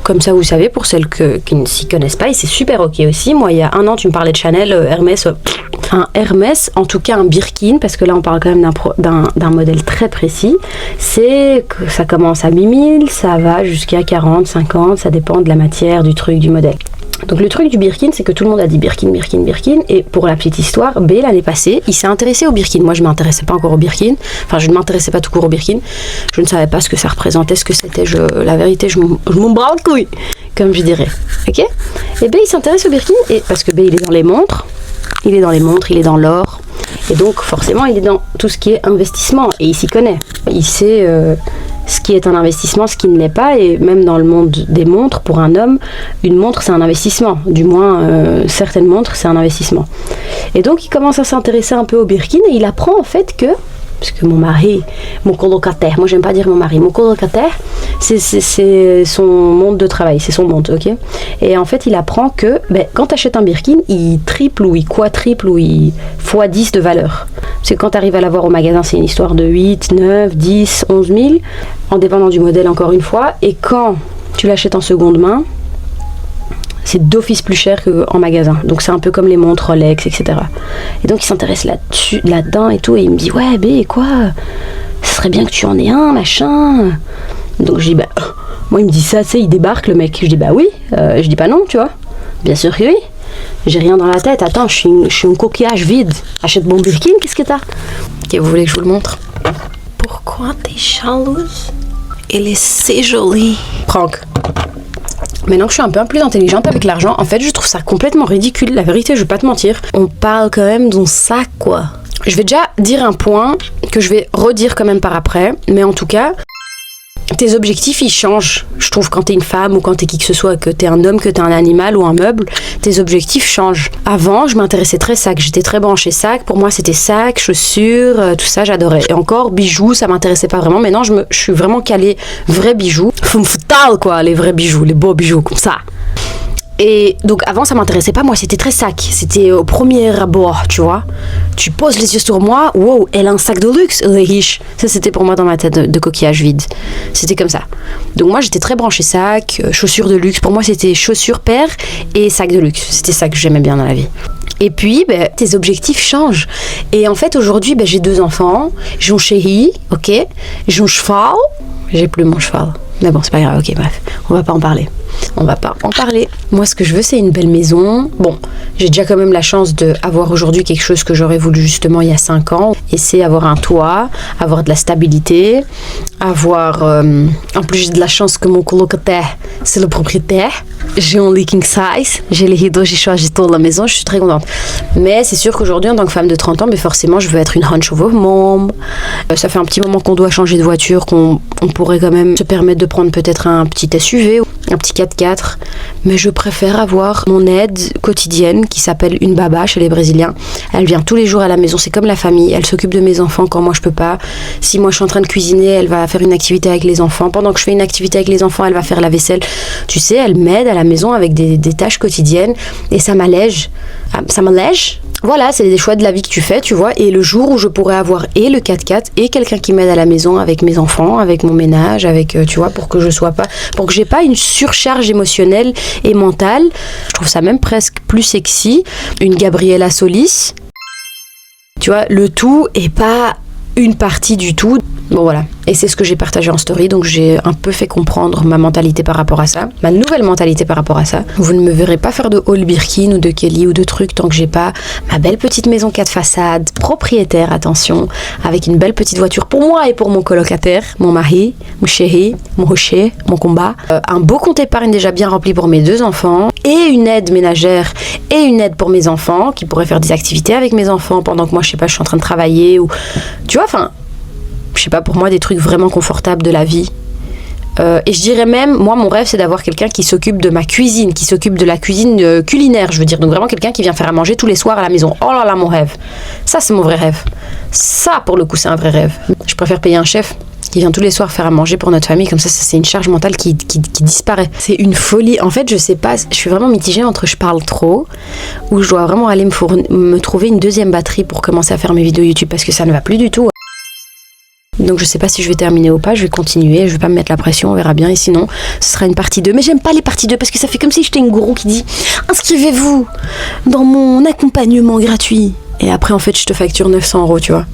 Comme ça, vous savez, pour celles qui ne s'y connaissent pas, et c'est super ok aussi. Moi, il y a un an, tu me parlais de Chanel, Hermès. Un Hermès, en tout cas un Birkin, parce que là, on parle quand même d'un modèle très précis. C'est que ça commence à 8000, ça va jusqu'à 40, 50, ça dépend de la matière, du truc, du modèle. Donc le truc du Birkin, c'est que tout le monde a dit Birkin. Et pour la petite histoire, B, l'année passée, il s'est intéressé au Birkin. Moi, je ne m'intéressais pas encore au Birkin. Enfin, je ne m'intéressais pas tout court au Birkin. Je ne savais pas ce que ça représentait, ce que c'était. La vérité, je m'en bats le couille, comme je dirais. Ok? Et B, il s'intéresse au Birkin, parce que B, il est dans les montres. Il est dans l'or. Et donc, forcément, il est dans tout ce qui est investissement. Et il s'y connaît. Il sait ce qui est un investissement, ce qui ne l'est pas. Et même dans le monde des montres, pour un homme, une montre, c'est un investissement. Du moins, certaines montres, c'est un investissement. Et donc, il commence à s'intéresser un peu au Birkin. Et il apprend, en fait, que... Parce que mon colocataire, moi j'aime pas dire mon mari, mon colocataire, c'est son monde de travail, c'est son monde, ok? Et en fait, il apprend que quand tu achètes un Birkin, il triple ou il quadruple ou il x10 de valeur. C'est quand tu arrives à l'avoir au magasin, c'est une histoire de 8, 9, 10, 11 000, en dépendant du modèle encore une fois. Et quand tu l'achètes en seconde main, c'est d'office plus cher qu'en magasin. Donc c'est un peu comme les montres Rolex, etc. Et donc il s'intéresse là-dedans et tout. Et il me dit, ouais, B, quoi? Ce serait bien que tu en aies un, machin. Donc je dis, moi il me dit ça, tu sais, il débarque le mec. Je dis, oui. Je dis pas non, tu vois. Bien sûr que oui. J'ai rien dans la tête. Attends, je suis un coquillage vide. Achète mon Birkin, qu'est-ce que t'as? Ok, vous voulez que je vous le montre? Pourquoi t'es jalouse? Elle est si jolie. Prank. Maintenant que je suis un peu plus intelligente avec l'argent, en fait, je trouve ça complètement ridicule. La vérité, je vais pas te mentir. On parle quand même d'un sac, quoi. Je vais déjà dire un point que je vais redire quand même par après. Mais en tout cas, tes objectifs, ils changent. Je trouve quand t'es une femme ou quand t'es qui que ce soit, que t'es un homme, que t'es un animal ou un meuble, tes objectifs changent. Avant, je m'intéressais très sac. J'étais très branchée sac. Pour moi, c'était sac, chaussures, tout ça, j'adorais. Et encore, bijoux, ça m'intéressait pas vraiment. Maintenant, je suis vraiment calée vrais bijoux. Femme fatale, quoi, les vrais bijoux, les beaux bijoux, comme ça. Et donc avant ça m'intéressait pas, moi c'était très sac, c'était au premier abord, tu vois. Tu poses les yeux sur moi, wow, elle a un sac de luxe, elle est riche. Ça c'était pour moi dans ma tête de coquillage vide. C'était comme ça. Donc moi j'étais très branchée sac, chaussures de luxe. Pour moi c'était chaussures, paires et sac de luxe. C'était ça que j'aimais bien dans la vie. Et puis, tes objectifs changent. Et en fait, aujourd'hui, j'ai 2 enfants, j'ai un chéri, ok, j'ai un cheval, j'ai plus mon cheval. Mais bon, c'est pas grave, ok, bref, on va pas en parler. Moi, ce que je veux, c'est une belle maison. Bon, j'ai déjà quand même la chance d'avoir aujourd'hui quelque chose que j'aurais voulu justement il y a 5 ans. Et c'est avoir un toit, avoir de la stabilité, avoir... en plus, j'ai de la chance que mon colocataire, c'est le propriétaire. J'ai un leaking size, j'ai les rideaux, j'ai choisi toute la maison, je suis très contente. Mais c'est sûr qu'aujourd'hui, en tant que femme de 30 ans, forcément, je veux être une hunch over mom. Ça fait un petit moment qu'on doit changer de voiture, qu'on pourrait quand même se permettre de prendre peut-être un petit SUV, un petit 4x4. Mais je préfère avoir mon aide quotidienne qui s'appelle une baba chez les Brésiliens. Elle vient tous les jours à la maison, c'est comme la famille. Elle s'occupe de mes enfants quand moi je peux pas. Si moi je suis en train de cuisiner, elle va faire une activité avec les enfants. Pendant que je fais une activité avec les enfants, elle va faire la vaisselle. Tu sais, elle m'aide à la maison avec des tâches quotidiennes et ça m'allège. Ça m'allège. Voilà, c'est des choix de la vie que tu fais, tu vois. Et le jour où je pourrais avoir et le 4x4 et quelqu'un qui m'aide à la maison avec mes enfants, avec mon ménage, avec, tu vois, pour que j'ai pas une surcharge émotionnelle et mentale. Je trouve ça même presque plus sexy. Une Gabriella Solis. Tu vois, le tout est pas une partie du tout. Bon, voilà. Et c'est ce que j'ai partagé en story, donc j'ai un peu fait comprendre ma mentalité par rapport à ça, ma nouvelle mentalité par rapport à ça. Vous ne me verrez pas faire de haul Birkin ou de Kelly ou de trucs tant que j'ai pas ma belle petite maison 4 façades, propriétaire, attention, avec une belle petite voiture pour moi et pour mon colocataire, mon mari, mon chéri, mon rocher, mon combat, un beau compte épargne déjà bien rempli pour mes 2 enfants, et une aide ménagère et une aide pour mes enfants, qui pourraient faire des activités avec mes enfants pendant que moi, je sais pas, je suis en train de travailler, ou tu vois, enfin, je sais pas, pour moi, des trucs vraiment confortables de la vie. Et je dirais même, moi, mon rêve, c'est d'avoir quelqu'un qui s'occupe de ma cuisine, qui s'occupe de la cuisine culinaire, je veux dire. Donc vraiment quelqu'un qui vient faire à manger tous les soirs à la maison. Oh là là, mon rêve. Ça, c'est mon vrai rêve. Ça, pour le coup, c'est un vrai rêve. Je préfère payer un chef qui vient tous les soirs faire à manger pour notre famille. Comme ça, c'est une charge mentale qui disparaît. C'est une folie. En fait, je sais pas, je suis vraiment mitigée entre je parle trop ou je dois vraiment aller me trouver une deuxième batterie pour commencer à faire mes vidéos YouTube parce que ça ne va plus du tout. Donc je sais pas si je vais terminer ou pas, je vais continuer, je vais pas me mettre la pression, on verra bien, et sinon ce sera une partie 2. Mais j'aime pas les parties 2 parce que ça fait comme si j'étais une gourou qui dit inscrivez-vous dans mon accompagnement gratuit. Et après en fait je te facture 900 €, tu vois.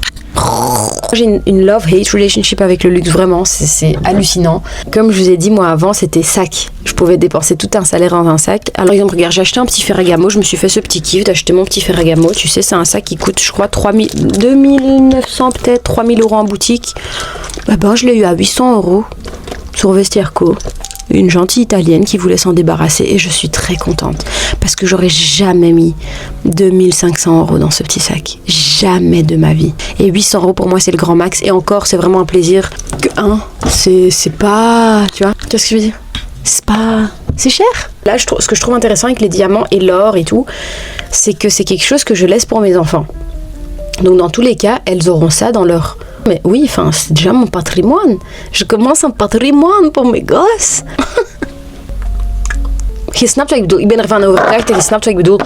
J'ai une love-hate relationship avec le luxe, vraiment, c'est hallucinant. Comme je vous ai dit, moi avant c'était sac. Je pouvais dépenser tout un salaire dans un sac. Alors par exemple, regarde, j'ai acheté un petit Ferragamo, je me suis fait ce petit kiff d'acheter mon petit Ferragamo. Tu sais, c'est un sac qui coûte, je crois, 2900 peut-être, 3000 € en boutique. Je l'ai eu à 800 € sur Vestiaire.co. Une gentille italienne qui voulait s'en débarrasser et je suis très contente parce que j'aurais jamais mis 2500 € dans ce petit sac, jamais de ma vie. Et 800 € pour moi c'est le grand max, et encore c'est vraiment un plaisir que c'est pas, tu vois ce que je veux dire, c'est cher. Là ce que je trouve intéressant avec les diamants et l'or et tout, c'est que c'est quelque chose que je laisse pour mes enfants. Donc dans tous les cas elles auront ça dans leur... Mais oui, enfin, c'est déjà mon patrimoine. Je commence un patrimoine pour mes gosses. Je snapt wat ik bedoel. Ik ben ervan overtuigd en je snapt wat ik bedoel.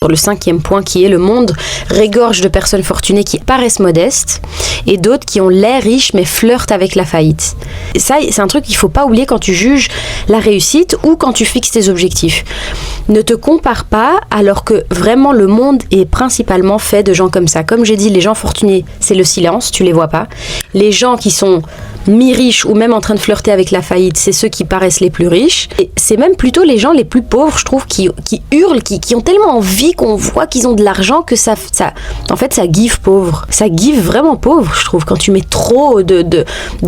Le 5e point qui est le monde regorge de personnes fortunées qui paraissent modestes et d'autres qui ont l'air riches mais flirtent avec la faillite. Et ça, c'est un truc qu'il faut pas oublier quand tu juges la réussite ou quand tu fixes tes objectifs. Ne te compare pas, alors que vraiment le monde est principalement fait de gens comme ça. Comme j'ai dit, les gens fortunés, c'est le silence, tu les vois pas. Les gens qui sont mi-riches ou même en train de flirter avec la faillite, c'est ceux qui paraissent les plus riches. Et c'est même plutôt les gens les plus pauvres, je trouve, qui hurlent, qui ont tellement envie qu'on voit qu'ils ont de l'argent que ça en fait, ça give pauvre. Ça give vraiment pauvre, je trouve, quand tu mets trop de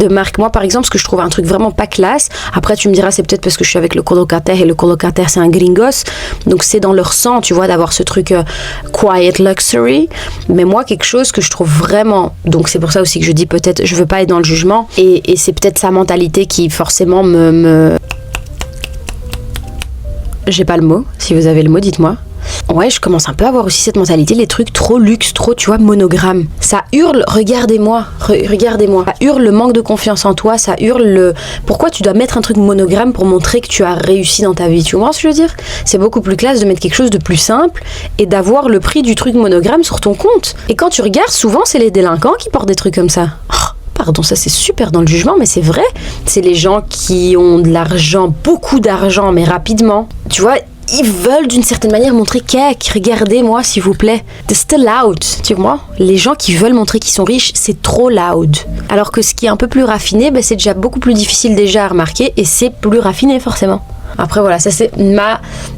marques. Moi, par exemple, ce que je trouve un truc vraiment pas classe, après tu me diras, c'est peut-être parce que je suis avec le colocataire et le colocataire, c'est un gringos, donc c'est dans leur sang, tu vois, d'avoir ce truc quiet luxury. Mais moi, quelque chose que je trouve vraiment, donc c'est pour ça aussi que je dis peut-être, je veux pas être dans le jugement, et c'est peut-être sa mentalité qui forcément me... J'ai pas le mot, si vous avez le mot, dites-moi. Ouais, je commence un peu à avoir aussi cette mentalité, les trucs trop luxe, trop, tu vois, monogramme. Ça hurle, regardez-moi, regardez-moi. Ça hurle le manque de confiance en toi, ça hurle le... Pourquoi tu dois mettre un truc monogramme pour montrer que tu as réussi dans ta vie, tu vois ce que je veux dire? C'est beaucoup plus classe de mettre quelque chose de plus simple et d'avoir le prix du truc monogramme sur ton compte. Et quand tu regardes, souvent, c'est les délinquants qui portent des trucs comme ça. Pardon, ça c'est super dans le jugement, mais c'est vrai. C'est les gens qui ont de l'argent, beaucoup d'argent, mais rapidement. Tu vois, ils veulent d'une certaine manière montrer regardez-moi s'il vous plaît. C'est still loud, tu vois. Les gens qui veulent montrer qu'ils sont riches, c'est trop loud. Alors que ce qui est un peu plus raffiné, c'est déjà beaucoup plus difficile déjà à remarquer et c'est plus raffiné forcément. Après voilà, ça c'est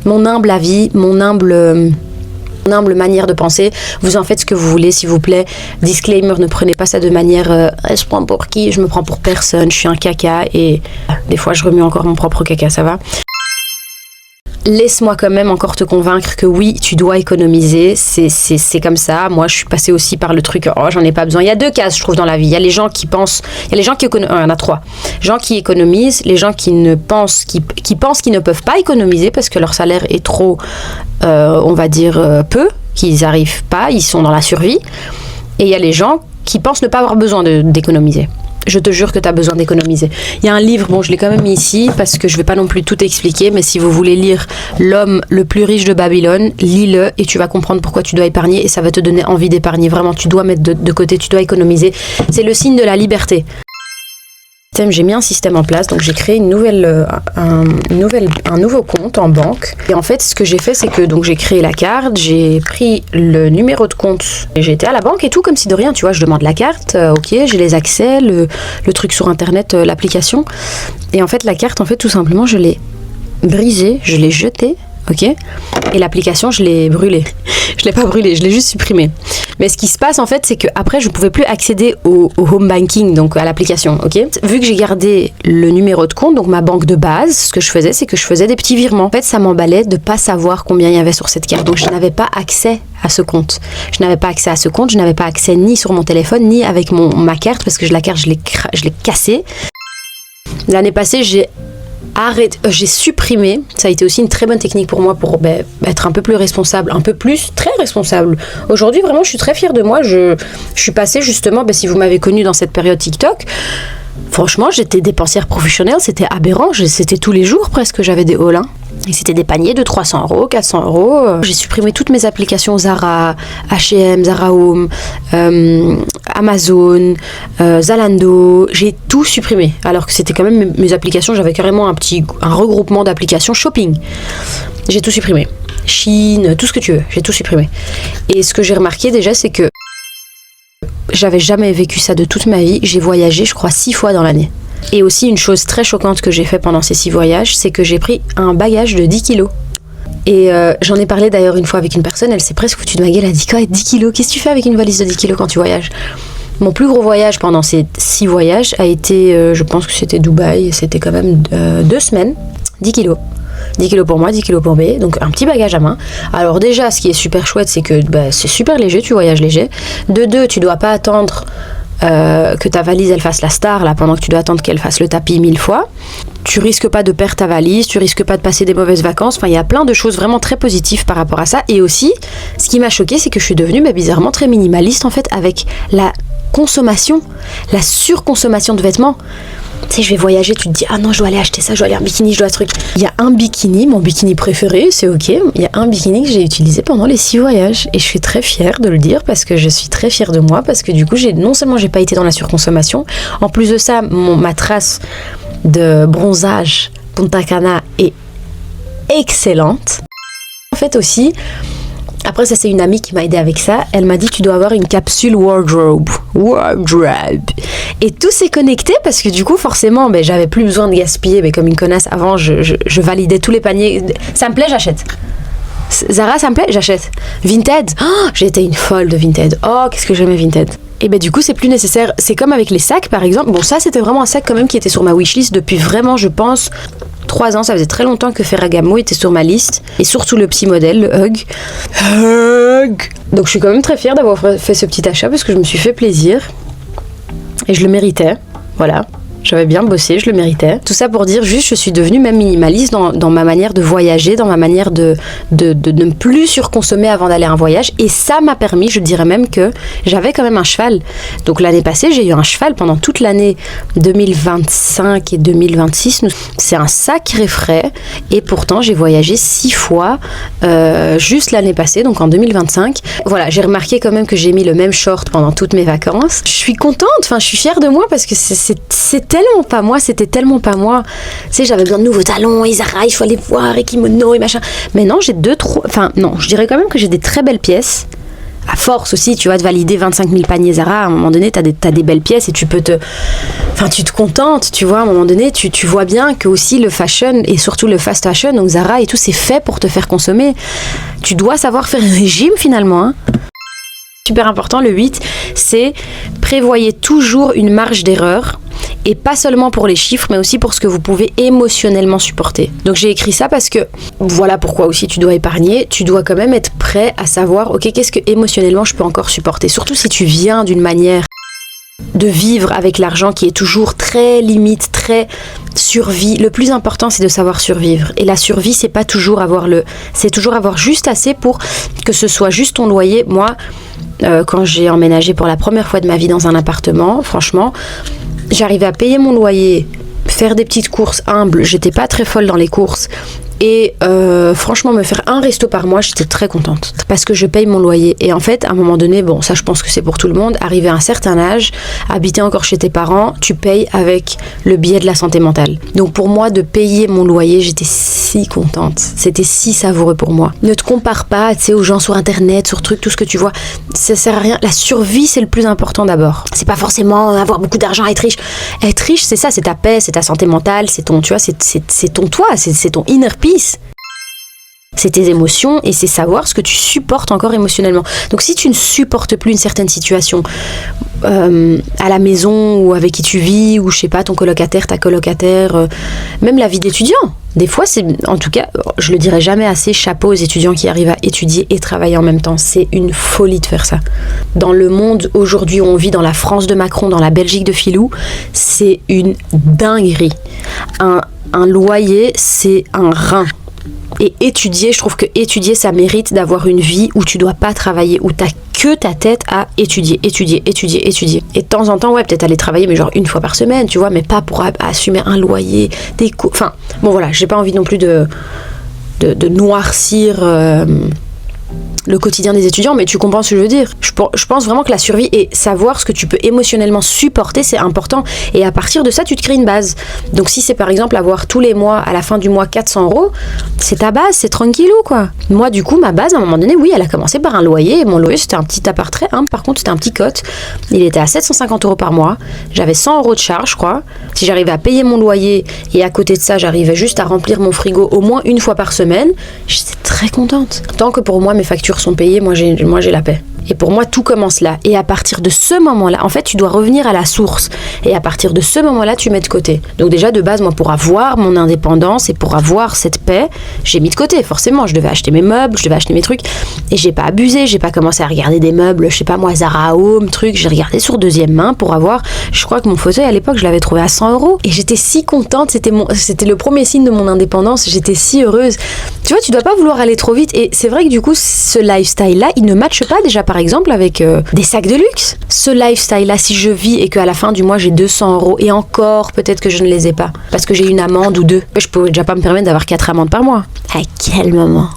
mon humble avis, mon humble manière de penser. Vous en faites ce que vous voulez, s'il vous plaît. Disclaimer, ne prenez pas ça de manière je prends pour qui, je me prends pour personne, je suis un caca et des fois je remue encore mon propre caca, ça va. Laisse-moi quand même encore te convaincre que oui, tu dois économiser, c'est comme ça. Moi, je suis passée aussi par le truc, j'en ai pas besoin. Il y a 2 cases, je trouve, dans la vie. Il y a les gens qui pensent, il y a les gens qui économisent, il y en a 3. Gens qui économisent, les gens qui pensent qu'ils ne peuvent pas économiser parce que leur salaire est trop, on va dire, peu, qu'ils n'arrivent pas, ils sont dans la survie. Et il y a les gens qui pensent ne pas avoir besoin d'économiser. Je te jure que tu as besoin d'économiser. Il y a un livre, bon je l'ai quand même mis ici parce que je vais pas non plus tout expliquer, mais si vous voulez lire L'homme le plus riche de Babylone, lis-le et tu vas comprendre pourquoi tu dois épargner et ça va te donner envie d'épargner. Vraiment, tu dois mettre de côté, tu dois économiser. C'est le signe de la liberté. J'ai mis un système en place, donc j'ai créé un nouveau compte en banque. Et en fait, ce que j'ai fait, c'est que donc j'ai créé la carte, j'ai pris le numéro de compte, et j'ai été à la banque et tout comme si de rien, tu vois, je demande la carte, ok, j'ai les accès, le truc sur internet, l'application. Et en fait, la carte, en fait, tout simplement, je l'ai brisée, je l'ai jetée. Ok, et l'application, je l'ai brûlée. Je l'ai pas brûlée, je l'ai juste supprimée. Mais ce qui se passe en fait, c'est que après, je pouvais plus accéder au home banking, donc à l'application. Ok, vu que j'ai gardé le numéro de compte, donc ma banque de base, ce que je faisais, c'est que je faisais des petits virements. En fait, ça m'emballait de pas savoir combien il y avait sur cette carte, donc je n'avais pas accès à ce compte. Je n'avais pas accès ni sur mon téléphone, ni avec ma carte, parce que la carte, je l'ai cassée. L'année passée, j'ai supprimé, ça a été aussi une très bonne technique pour moi pour être un peu plus responsable, très responsable. Aujourd'hui, vraiment, je suis très fière de moi. Je suis passée justement, si vous m'avez connue dans cette période TikTok, franchement, j'étais dépensière professionnelle, c'était aberrant, c'était tous les jours presque, j'avais des hauls. Et c'était des paniers de 300 €, 400 €. J'ai supprimé toutes mes applications Zara, H&M, Zara Home, Amazon, Zalando. J'ai tout supprimé. Alors que c'était quand même mes applications, j'avais carrément un regroupement d'applications shopping. J'ai tout supprimé. Chine, tout ce que tu veux, j'ai tout supprimé. Et ce que j'ai remarqué déjà, c'est que j'avais jamais vécu ça de toute ma vie. J'ai voyagé, je crois, 6 fois dans l'année. Et aussi une chose très choquante que j'ai fait pendant ces 6 voyages, c'est que j'ai pris un bagage de 10 kilos. Et j'en ai parlé d'ailleurs une fois avec une personne, elle s'est presque foutue de ma gueule, elle a dit quoi, 10 kilos, qu'est-ce que tu fais avec une valise de 10 kilos quand tu voyages? Mon plus gros voyage pendant ces 6 voyages a été, je pense que c'était Dubaï, c'était quand même 2 semaines, 10 kilos. 10 kilos pour moi, 10 kilos pour B, donc un petit bagage à main. Alors déjà, ce qui est super chouette, c'est que c'est super léger, tu voyages léger. De 2, tu dois pas attendre que ta valise elle fasse la star là pendant que tu dois attendre qu'elle fasse le tapis 1000 fois. Tu risques pas de perdre ta valise, tu risques pas de passer des mauvaises vacances. Enfin, il y a plein de choses vraiment très positives par rapport à ça. Et aussi, ce qui m'a choquée, c'est que je suis devenue bizarrement très minimaliste en fait avec la consommation, la surconsommation de vêtements. Tu sais, je vais voyager, tu te dis, ah non, je dois aller acheter ça, je dois aller un bikini, je dois un truc. Il y a un bikini, mon bikini préféré, c'est ok. Il y a un bikini que j'ai utilisé pendant les 6 voyages. Et je suis très fière de le dire parce que je suis très fière de moi. Parce que du coup, non seulement j'ai pas été dans la surconsommation, en plus de ça, ma trace de bronzage Punta Cana est excellente. En fait aussi, après ça c'est une amie qui m'a aidée avec ça, elle m'a dit tu dois avoir une capsule wardrobe. Et tout s'est connecté parce que du coup forcément j'avais plus besoin de gaspiller, mais comme une connasse avant je validais tous les paniers. Ça me plaît, j'achète. Zara, ça me plaît, j'achète. Vinted, j'ai été une folle de Vinted. Oh, qu'est-ce que j'aimais Vinted. Et du coup c'est plus nécessaire. C'est comme avec les sacs par exemple. Bon, ça c'était vraiment un sac quand même qui était sur ma wishlist depuis vraiment, je pense, 3 ans. Ça faisait très longtemps que Ferragamo était sur ma liste. Et surtout le petit modèle, le Hug. Donc je suis quand même très fière d'avoir fait ce petit achat parce que je me suis fait plaisir. Et je le méritais. Voilà. J'avais bien bossé, je le méritais. Tout ça pour dire juste, je suis devenue même minimaliste dans ma manière de voyager, dans ma manière de ne plus surconsommer avant d'aller à un voyage. Et ça m'a permis, je dirais même que j'avais quand même un cheval. Donc l'année passée, j'ai eu un cheval pendant toute l'année 2025 et 2026. C'est un sacré frais. Et pourtant, j'ai voyagé 6 fois juste l'année passée, donc en 2025. Voilà, j'ai remarqué quand même que j'ai mis le même short pendant toutes mes vacances. Je suis contente, enfin je suis fière de moi parce que c'était tellement pas moi. Tu sais, j'avais besoin de nouveaux talons, et Zara, il faut aller voir, et kimono, et machin. Mais non, je dirais quand même que j'ai des très belles pièces. À force aussi, tu vois, de valider 25 000 paniers Zara, à un moment donné, t'as des belles pièces et tu te contentes, tu vois, à un moment donné, tu vois bien que aussi le fashion, et surtout le fast fashion, donc Zara et tout, c'est fait pour te faire consommer. Tu dois savoir faire un régime, finalement, hein. Super important, le 8, c'est prévoyez toujours une marge d'erreur. Et pas seulement pour les chiffres, mais aussi pour ce que vous pouvez émotionnellement supporter. Donc j'ai écrit ça parce que voilà pourquoi aussi tu dois épargner. Tu dois quand même être prêt à savoir, ok, qu'est-ce que émotionnellement je peux encore supporter. Surtout si tu viens d'une manière de vivre avec l'argent qui est toujours très limite, très survie. Le plus important, c'est de savoir survivre. Et la survie, c'est toujours avoir juste assez pour que ce soit juste ton loyer. Moi, quand j'ai emménagé pour la première fois de ma vie dans un appartement, franchement, j'arrivais à payer mon loyer, faire des petites courses humbles, j'étais pas très folle dans les courses, Et franchement, me faire un resto par mois, j'étais très contente. Parce que je paye mon loyer. Et en fait, à un moment donné, bon, ça je pense que c'est pour tout le monde, arrivé à un certain âge, habiter encore chez tes parents, tu payes avec le billet de la santé mentale. Donc pour moi, de payer mon loyer, j'étais si contente. C'était si savoureux pour moi. Ne te compare pas, tu sais, aux gens sur internet, sur trucs, tout ce que tu vois. Ça sert à rien. La survie, c'est le plus important d'abord. C'est pas forcément avoir beaucoup d'argent, être riche. Être riche, c'est ça, c'est ta paix, c'est ta santé mentale, c'est ton, tu vois, c'est ton toi, c'est ton inner peace. C'est tes émotions et c'est savoir ce que tu supportes encore émotionnellement. Donc si tu ne supportes plus une certaine situation à la maison ou avec qui tu vis, ou je sais pas, ton colocataire, ta colocataire, même la vie d'étudiant. Des fois, c'est, en tout cas, je le dirai jamais assez, chapeau aux étudiants qui arrivent à étudier et travailler en même temps. C'est une folie de faire ça. Dans le monde aujourd'hui où on vit, dans la France de Macron, dans la Belgique de Filou, c'est une dinguerie. Un loyer, c'est un rein. Et étudier, je trouve que étudier, ça mérite d'avoir une vie où tu dois pas travailler, où t'as que ta tête à étudier. Et de temps en temps, ouais, peut-être aller travailler, mais genre une fois par semaine, tu vois, mais pas pour assumer un loyer, des coûts. Enfin, bon voilà, j'ai pas envie non plus de noircir le quotidien des étudiants, mais tu comprends ce que je veux dire. Je pense vraiment que la survie et savoir ce que tu peux émotionnellement supporter, c'est important. Et à partir de ça, tu te crées une base. Donc si c'est par exemple avoir tous les mois, à la fin du mois, 400 €, c'est ta base, c'est tranquillou, quoi. Moi, du coup, ma base, à un moment donné, oui, elle a commencé par un loyer. Et mon loyer, c'était un petit appart très humble. Par contre, c'était un petit cote. Il était à 750 € par mois. J'avais 100 € de charge, je crois. Si j'arrivais à payer mon loyer et à côté de ça, j'arrivais juste à remplir mon frigo au moins une fois par semaine, j'étais très contente. Tant que pour moi, mes factures sont payées, moi j'ai la paix. Et pour moi, tout commence là. Et à partir de ce moment-là, en fait, tu dois revenir à la source. Et à partir de ce moment-là, tu mets de côté. Donc déjà, de base, moi, pour avoir mon indépendance et pour avoir cette paix, j'ai mis de côté. Forcément, je devais acheter mes meubles, je devais acheter mes trucs. Et j'ai pas abusé, j'ai pas commencé à regarder des meubles, je sais pas moi, Zara Home, trucs. J'ai regardé sur deuxième main pour avoir... Je crois que mon fauteuil, à l'époque, je l'avais trouvé à 100 €. Et j'étais si contente. C'était le premier signe de mon indépendance. J'étais si heureuse. Tu vois, tu dois pas vouloir aller trop vite. Et c'est vrai que du coup, ce lifestyle-là, il ne matche pas déjà par exemple avec des sacs de luxe. Ce lifestyle-là, si je vis et qu'à la fin du mois j'ai 200 € et encore peut-être que je ne les ai pas parce que j'ai une amende ou deux, je pourrais déjà pas me permettre d'avoir 4 amendes par mois. À quel moment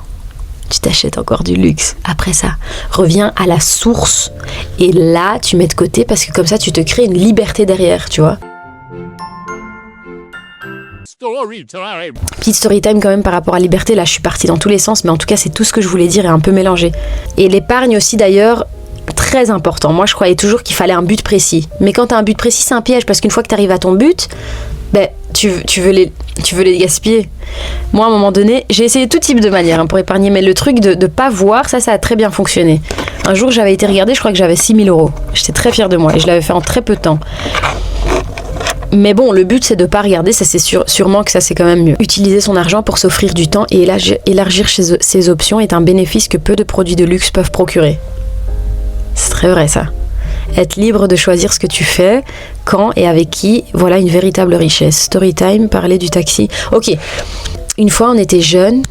tu t'achètes encore du luxe? Après ça, reviens à la source et là tu mets de côté parce que comme ça tu te crées une liberté derrière, tu vois. Petite story time quand même par rapport à liberté, là je suis partie dans tous les sens, mais en tout cas c'est tout ce que je voulais dire et un peu mélangé. Et l'épargne aussi d'ailleurs, très important. Moi je croyais toujours qu'il fallait un but précis, mais quand t'as un but précis c'est un piège parce qu'une fois que t'arrives à ton but, tu veux les gaspiller. Moi à un moment donné, j'ai essayé tout type de manière pour épargner, mais le truc de pas voir, ça a très bien fonctionné. Un jour j'avais été regarder, je crois que j'avais 6 000 €. J'étais très fière de moi et je l'avais fait en très peu de temps. Mais bon, le but c'est de pas regarder, ça c'est sûrement que ça c'est quand même mieux. Utiliser son argent pour s'offrir du temps et élargir ses options est un bénéfice que peu de produits de luxe peuvent procurer. C'est très vrai ça. Être libre de choisir ce que tu fais, quand et avec qui, voilà une véritable richesse. Storytime, parler du taxi. Ok, une fois on était jeunes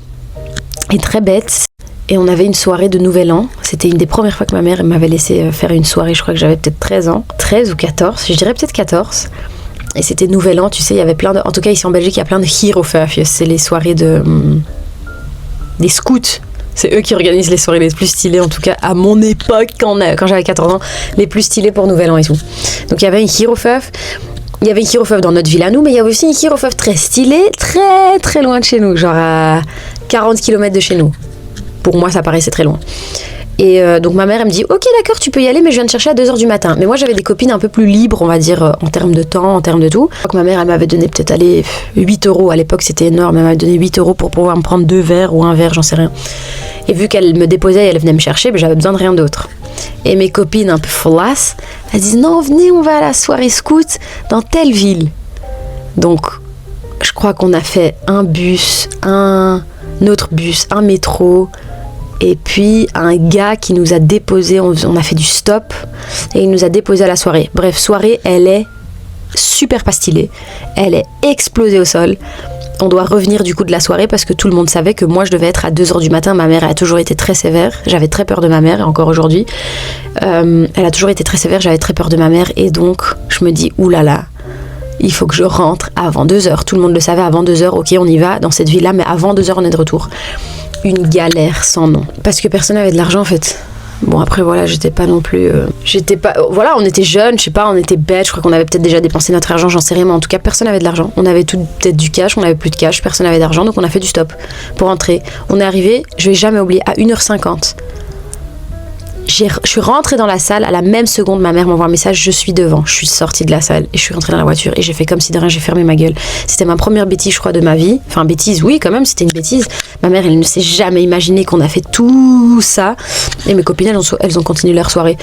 et très bêtes et on avait une soirée de Nouvel An. C'était une des premières fois que ma mère m'avait laissé faire une soirée, je crois que j'avais peut-être 13 ans. 13 ou 14, je dirais peut-être 14. Et c'était Nouvel An, tu sais, il y avait plein de... En tout cas, ici en Belgique, il y a plein de Herofuff. C'est les soirées des scouts. C'est eux qui organisent les soirées les plus stylées, en tout cas, à mon époque, quand j'avais 14 ans, les plus stylées pour Nouvel An et tout. Donc, il y avait une Herofuff. Il y avait une Herofuff dans notre ville à nous, mais il y avait aussi une Herofuff très stylée, très, très loin de chez nous. Genre à 40 km de chez nous. Pour moi, ça paraissait très loin. Et donc ma mère elle me dit ok d'accord tu peux y aller mais je viens te chercher à 2h du matin. Mais moi j'avais des copines un peu plus libres on va dire en termes de temps, en termes de tout. Donc ma mère elle m'avait donné peut-être 8 € à l'époque, c'était énorme, elle m'avait donné 8 € pour pouvoir me prendre 2 verres ou un verre, j'en sais rien. Et vu qu'elle me déposait et elle venait me chercher, j'avais besoin de rien d'autre. Et mes copines un peu follasses, elles disent non venez on va à la soirée scout dans telle ville. Donc je crois qu'on a fait un bus, un autre bus, un métro. Et puis un gars qui nous a déposé, on a fait du stop et il nous a déposé à la soirée. Bref, soirée, elle est super pas stylée, elle est explosée au sol. On doit revenir du coup de la soirée parce que tout le monde savait que moi je devais être à 2h du matin. Ma mère a toujours été très sévère, j'avais très peur de ma mère et encore aujourd'hui. Elle a toujours été très sévère, j'avais très peur de ma mère et donc je me dis oulala, il faut que je rentre avant 2h. Tout le monde le savait, avant 2h, ok, on y va dans cette ville-là, mais avant 2h, on est de retour. Une galère sans nom. Parce que personne n'avait de l'argent, en fait. Bon, après, voilà, j'étais pas non plus... Voilà, on était jeunes, je sais pas, on était bêtes, je crois qu'on avait peut-être déjà dépensé notre argent, j'en sais rien, mais en tout cas, personne n'avait de l'argent. On avait tout peut-être du cash, on avait plus de cash, personne n'avait d'argent, donc on a fait du stop pour rentrer. On est arrivé, je vais jamais oublier, à 1h50. Je suis rentrée dans la salle, à la même seconde, ma mère m'envoie un message, je suis devant. Je suis sortie de la salle et je suis rentrée dans la voiture et j'ai fait comme si de rien, j'ai fermé ma gueule. C'était ma première bêtise, je crois, de ma vie. Enfin, bêtise, oui, quand même, c'était une bêtise. Ma mère, elle ne s'est jamais imaginé qu'on a fait tout ça. Et mes copines, elles ont continué leur soirée.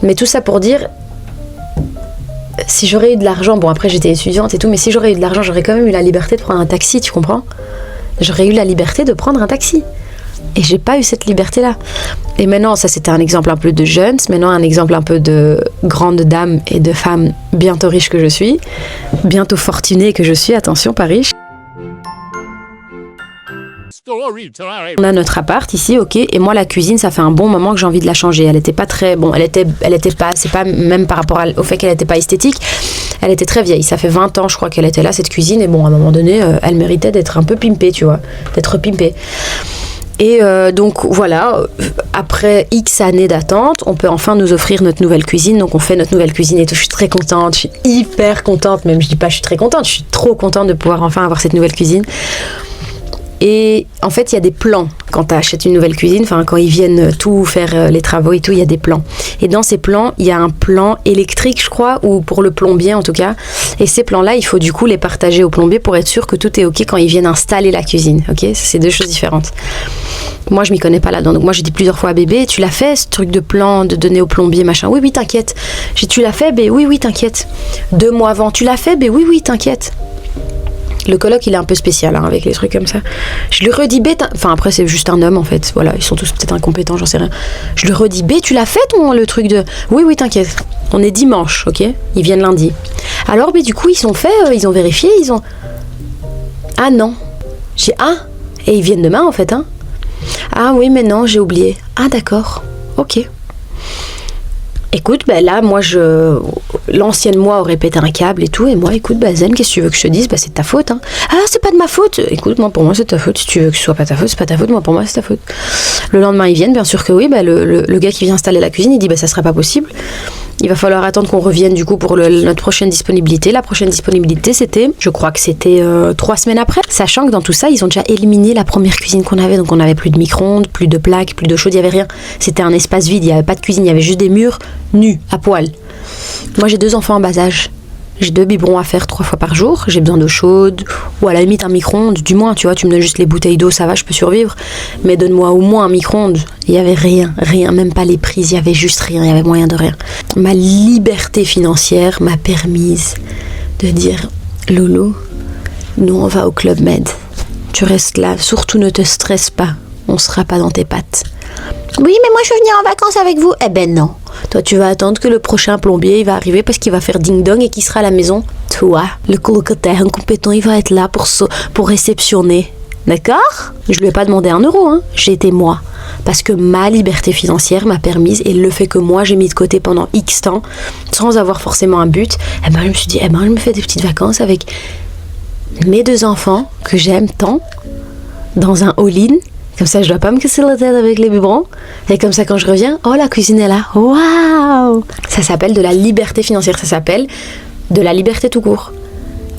Mais tout ça pour dire, si j'aurais eu de l'argent, bon, après j'étais étudiante et tout, mais si j'aurais eu de l'argent, j'aurais quand même eu la liberté de prendre un taxi, tu comprends ? J'aurais eu la liberté de prendre un taxi. Et j'ai pas eu cette liberté-là. Et maintenant, ça c'était un exemple un peu de jeunes, maintenant un exemple un peu de grande dame et de femme bientôt riche que je suis, bientôt fortunée que je suis, attention, pas riche. On a notre appart ici, ok, et moi la cuisine, ça fait un bon moment que j'ai envie de la changer. Elle était pas très, bon, elle était pas, c'est pas même par rapport au fait qu'elle était pas esthétique, elle était très vieille. Ça fait 20 ans, je crois, qu'elle était là, cette cuisine, et bon, à un moment donné, elle méritait d'être un peu pimpée, tu vois, d'être pimpée. Et donc voilà, après X années d'attente, on peut enfin nous offrir notre nouvelle cuisine. Donc on fait notre nouvelle cuisine et tout. Je suis très contente, je suis hyper contente. Même je dis pas je suis très contente, je suis trop contente de pouvoir enfin avoir cette nouvelle cuisine. Et en fait, il y a des plans quand tu achètes une nouvelle cuisine, enfin quand ils viennent tout faire les travaux et tout, il y a des plans. Et dans ces plans, il y a un plan électrique, je crois, ou pour le plombier en tout cas. Et ces plans-là, il faut du coup les partager au plombier pour être sûr que tout est ok quand ils viennent installer la cuisine. Ok, c'est deux choses différentes. Moi, je m'y connais pas là-dedans. Donc moi, j'ai dit plusieurs fois à bébé, tu l'as fait ce truc de plan, de donner au plombier, machin. Oui, t'inquiète. J'ai dit, tu l'as fait, bé? Oui, t'inquiète. 2 mois avant, tu l'as fait, bé? Oui, t'inquiète. Le coloc, il est un peu spécial hein, avec les trucs comme ça. Je lui redis, B, enfin après c'est juste un homme en fait, voilà, ils sont tous peut-être incompétents, j'en sais rien. Je lui redis, B, tu l'as fait le truc de... Oui, t'inquiète. On est dimanche, ok? Ils viennent lundi. Alors, B, du coup, ils sont faits, ils ont vérifié, ils ont... Ah non. J'ai et ils viennent demain en fait, hein? Ah oui, mais non, j'ai oublié. Ah d'accord, ok. Écoute, ben là, moi, l'ancienne moi aurait pété un câble et tout, et moi, écoute, bah Zen, qu'est-ce que tu veux que je te dise? Bah c'est de ta faute, hein. Ah, c'est pas de ma faute. Écoute, moi, pour moi, c'est de ta faute. Si tu veux que ce soit pas ta faute, c'est pas ta faute. Moi, pour moi, c'est ta faute. Le lendemain, ils viennent, bien sûr que oui. Bah le gars qui vient installer la cuisine, il dit, bah ça serait pas possible. Il va falloir attendre qu'on revienne du coup pour notre prochaine disponibilité. La prochaine disponibilité, je crois que c'était 3 semaines après. Sachant que dans tout ça, ils ont déjà éliminé la première cuisine qu'on avait. Donc on avait plus de micro-ondes, plus de plaques, plus de chaude, il y avait rien. C'était un espace vide, il n'y avait pas de cuisine, il y avait juste des murs nus, à poil. Moi j'ai 2 enfants en bas âge. J'ai 2 biberons à faire 3 fois par jour. J'ai besoin d'eau chaude, ou à la limite un micro-ondes, du moins, tu vois, tu me donnes juste les bouteilles d'eau, ça va, je peux survivre. Mais donne-moi au moins un micro-ondes. Il n'y avait rien, même pas les prises, il y avait juste rien, il y avait moyen de rien. Ma liberté financière m'a permise de dire, Loulou, nous on va au Club Med. Tu restes là, surtout ne te stresse pas, on sera pas dans tes pattes. Oui, mais moi je veux venir en vacances avec vous. Eh ben non. Toi, tu vas attendre que le prochain plombier il va arriver parce qu'il va faire ding-dong et qu'il sera à la maison. Toi, le colocataire incompétent, il va être là pour réceptionner. D'accord? Je lui ai pas demandé 1 euro, hein. J'ai été moi. Parce que ma liberté financière m'a permise, et le fait que moi j'ai mis de côté pendant X temps, sans avoir forcément un but, eh ben je me suis dit, je me fais des petites vacances avec mes 2 enfants que j'aime tant, dans un all-in. Comme ça, je dois pas me casser la tête avec les biberons. Et comme ça, quand je reviens, oh, la cuisine est là. Waouh! Ça s'appelle de la liberté financière. Ça s'appelle de la liberté tout court.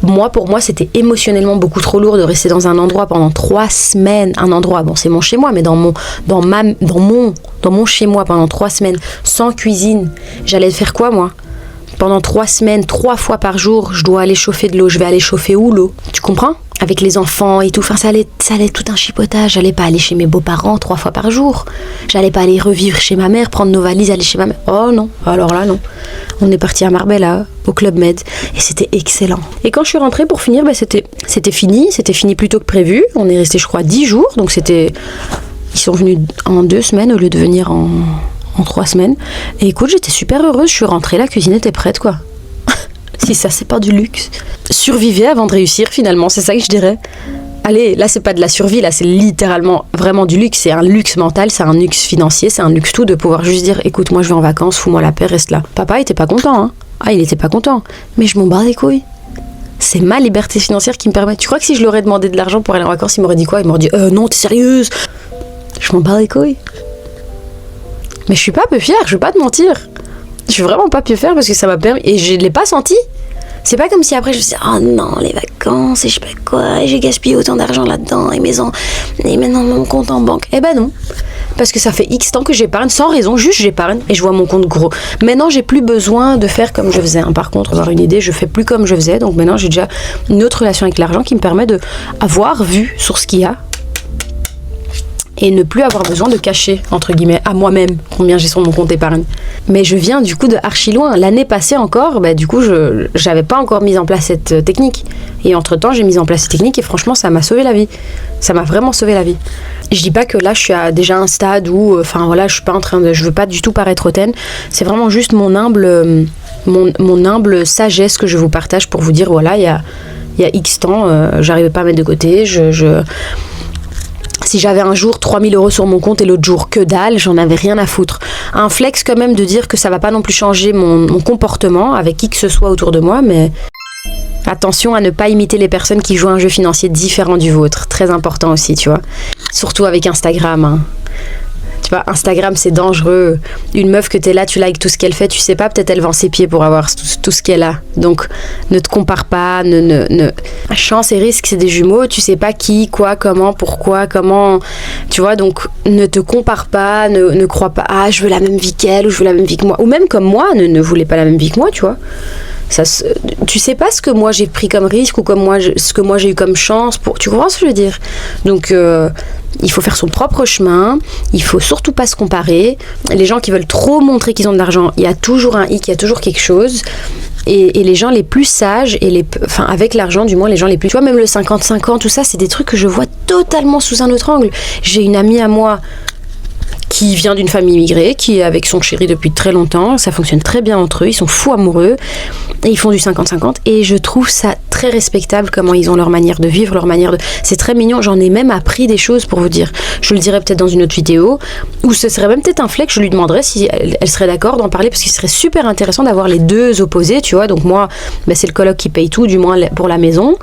Moi, pour moi, c'était émotionnellement beaucoup trop lourd de rester dans un endroit pendant 3 semaines. Un endroit, bon, c'est mon chez-moi, mais dans mon chez-moi pendant 3 semaines, sans cuisine. J'allais faire quoi, moi? Pendant 3 semaines, 3 fois par jour, je dois aller chauffer de l'eau. Je vais aller chauffer où, l'eau? Tu comprends? Avec les enfants et tout, enfin ça allait tout un chipotage. J'allais pas aller chez mes beaux-parents 3 fois par jour. J'allais pas aller revivre chez ma mère, prendre nos valises, aller chez ma mère. Oh non, alors là non. On est parti à Marbella, au Club Med, et c'était excellent. Et quand je suis rentrée pour finir, c'était fini plus tôt que prévu. On est resté, je crois, 10 jours, donc ils sont venus en 2 semaines au lieu de venir en 3 semaines. Et écoute, j'étais super heureuse, je suis rentrée, la cuisine était prête, quoi. Si ça, c'est pas du luxe. Survivez avant de réussir, finalement, c'est ça que je dirais. Allez, là, c'est pas de la survie, là, c'est littéralement vraiment du luxe. C'est un luxe mental, c'est un luxe financier, c'est un luxe tout de pouvoir juste dire, écoute, moi, je vais en vacances, fous-moi la paix, reste là. Papa, il était pas content, hein. Ah, il était pas content. Mais je m'en bats les couilles. C'est ma liberté financière qui me permet. Tu crois que si je leur ai demandé de l'argent pour aller en vacances, ils m'auraient dit quoi? Ils m'auraient dit non, t'es sérieuse? Je m'en bats les couilles. Mais je suis pas peu fière, je vais pas te mentir. Je suis vraiment pas peu fière parce que ça m'a permis. Et je l'ai pas senti. C'est pas comme si après je me suis dit, oh non, les vacances et je sais pas quoi, et j'ai gaspillé autant d'argent là-dedans, et maintenant mon compte en banque. Eh ben non. Parce que ça fait X temps que j'épargne, sans raison, juste j'épargne et je vois mon compte gros. Maintenant, j'ai plus besoin de faire comme je faisais. Par contre, avoir une idée, je fais plus comme je faisais. Donc maintenant, j'ai déjà une autre relation avec l'argent qui me permet de avoir vue sur ce qu'il y a et ne plus avoir besoin de cacher, entre guillemets, à moi-même combien j'ai sur mon compte épargne. Mais je viens du coup de archi loin. L'année passée encore, du coup, j'avais pas encore mis en place cette technique. Et entre-temps, j'ai mis en place cette technique et franchement, ça m'a sauvé la vie. Ça m'a vraiment sauvé la vie. Je dis pas que là, je suis à déjà un stade où, je suis pas en train de... Je veux pas du tout paraître hautaine. C'est vraiment juste mon humble sagesse que je vous partage pour vous dire, voilà, il y a X temps, j'arrivais pas à mettre de côté, si j'avais un jour 3000 € sur mon compte et l'autre jour que dalle, j'en avais rien à foutre. Un flex quand même de dire que ça va pas non plus changer mon comportement avec qui que ce soit autour de moi, mais attention à ne pas imiter les personnes qui jouent un jeu financier différent du vôtre. Très important aussi, tu vois. Surtout avec Instagram, hein. Tu vois, Instagram, c'est dangereux. Une meuf que t'es là, tu likes tout ce qu'elle fait, tu sais pas, peut-être elle vend ses pieds pour avoir tout ce qu'elle a. Donc, ne te compare pas, Chance et risque, c'est des jumeaux, tu sais pas qui, quoi, comment, pourquoi, comment... Tu vois, donc, ne te compare pas, ne crois pas, je veux la même vie qu'elle, ou je veux la même vie que moi. Ou même comme moi, ne voulez pas la même vie que moi, tu vois. Tu sais pas ce que moi j'ai pris comme risque ou ce que moi j'ai eu comme chance tu comprends ce que je veux dire? Donc il faut faire son propre chemin, il faut surtout pas se comparer. Les gens qui veulent trop montrer qu'ils ont de l'argent, il y a toujours un hic, il y a toujours quelque chose. Et les gens les plus sages avec l'argent, du moins les gens les plus, tu vois, même le 50-50, tout ça, c'est des trucs que je vois totalement sous un autre angle. J'ai une amie à moi qui vient d'une famille immigrée, qui est avec son chéri depuis très longtemps, ça fonctionne très bien entre eux, ils sont fous amoureux, et ils font du 50-50, et je trouve ça très respectable comment ils ont leur manière de vivre, c'est très mignon, j'en ai même appris des choses pour vous dire, je le dirai peut-être dans une autre vidéo, ou ce serait même peut-être un flex, je lui demanderais si elle serait d'accord d'en parler, parce qu'il serait super intéressant d'avoir les deux opposés, tu vois, donc moi, c'est le coloc qui paye tout, du moins pour la maison,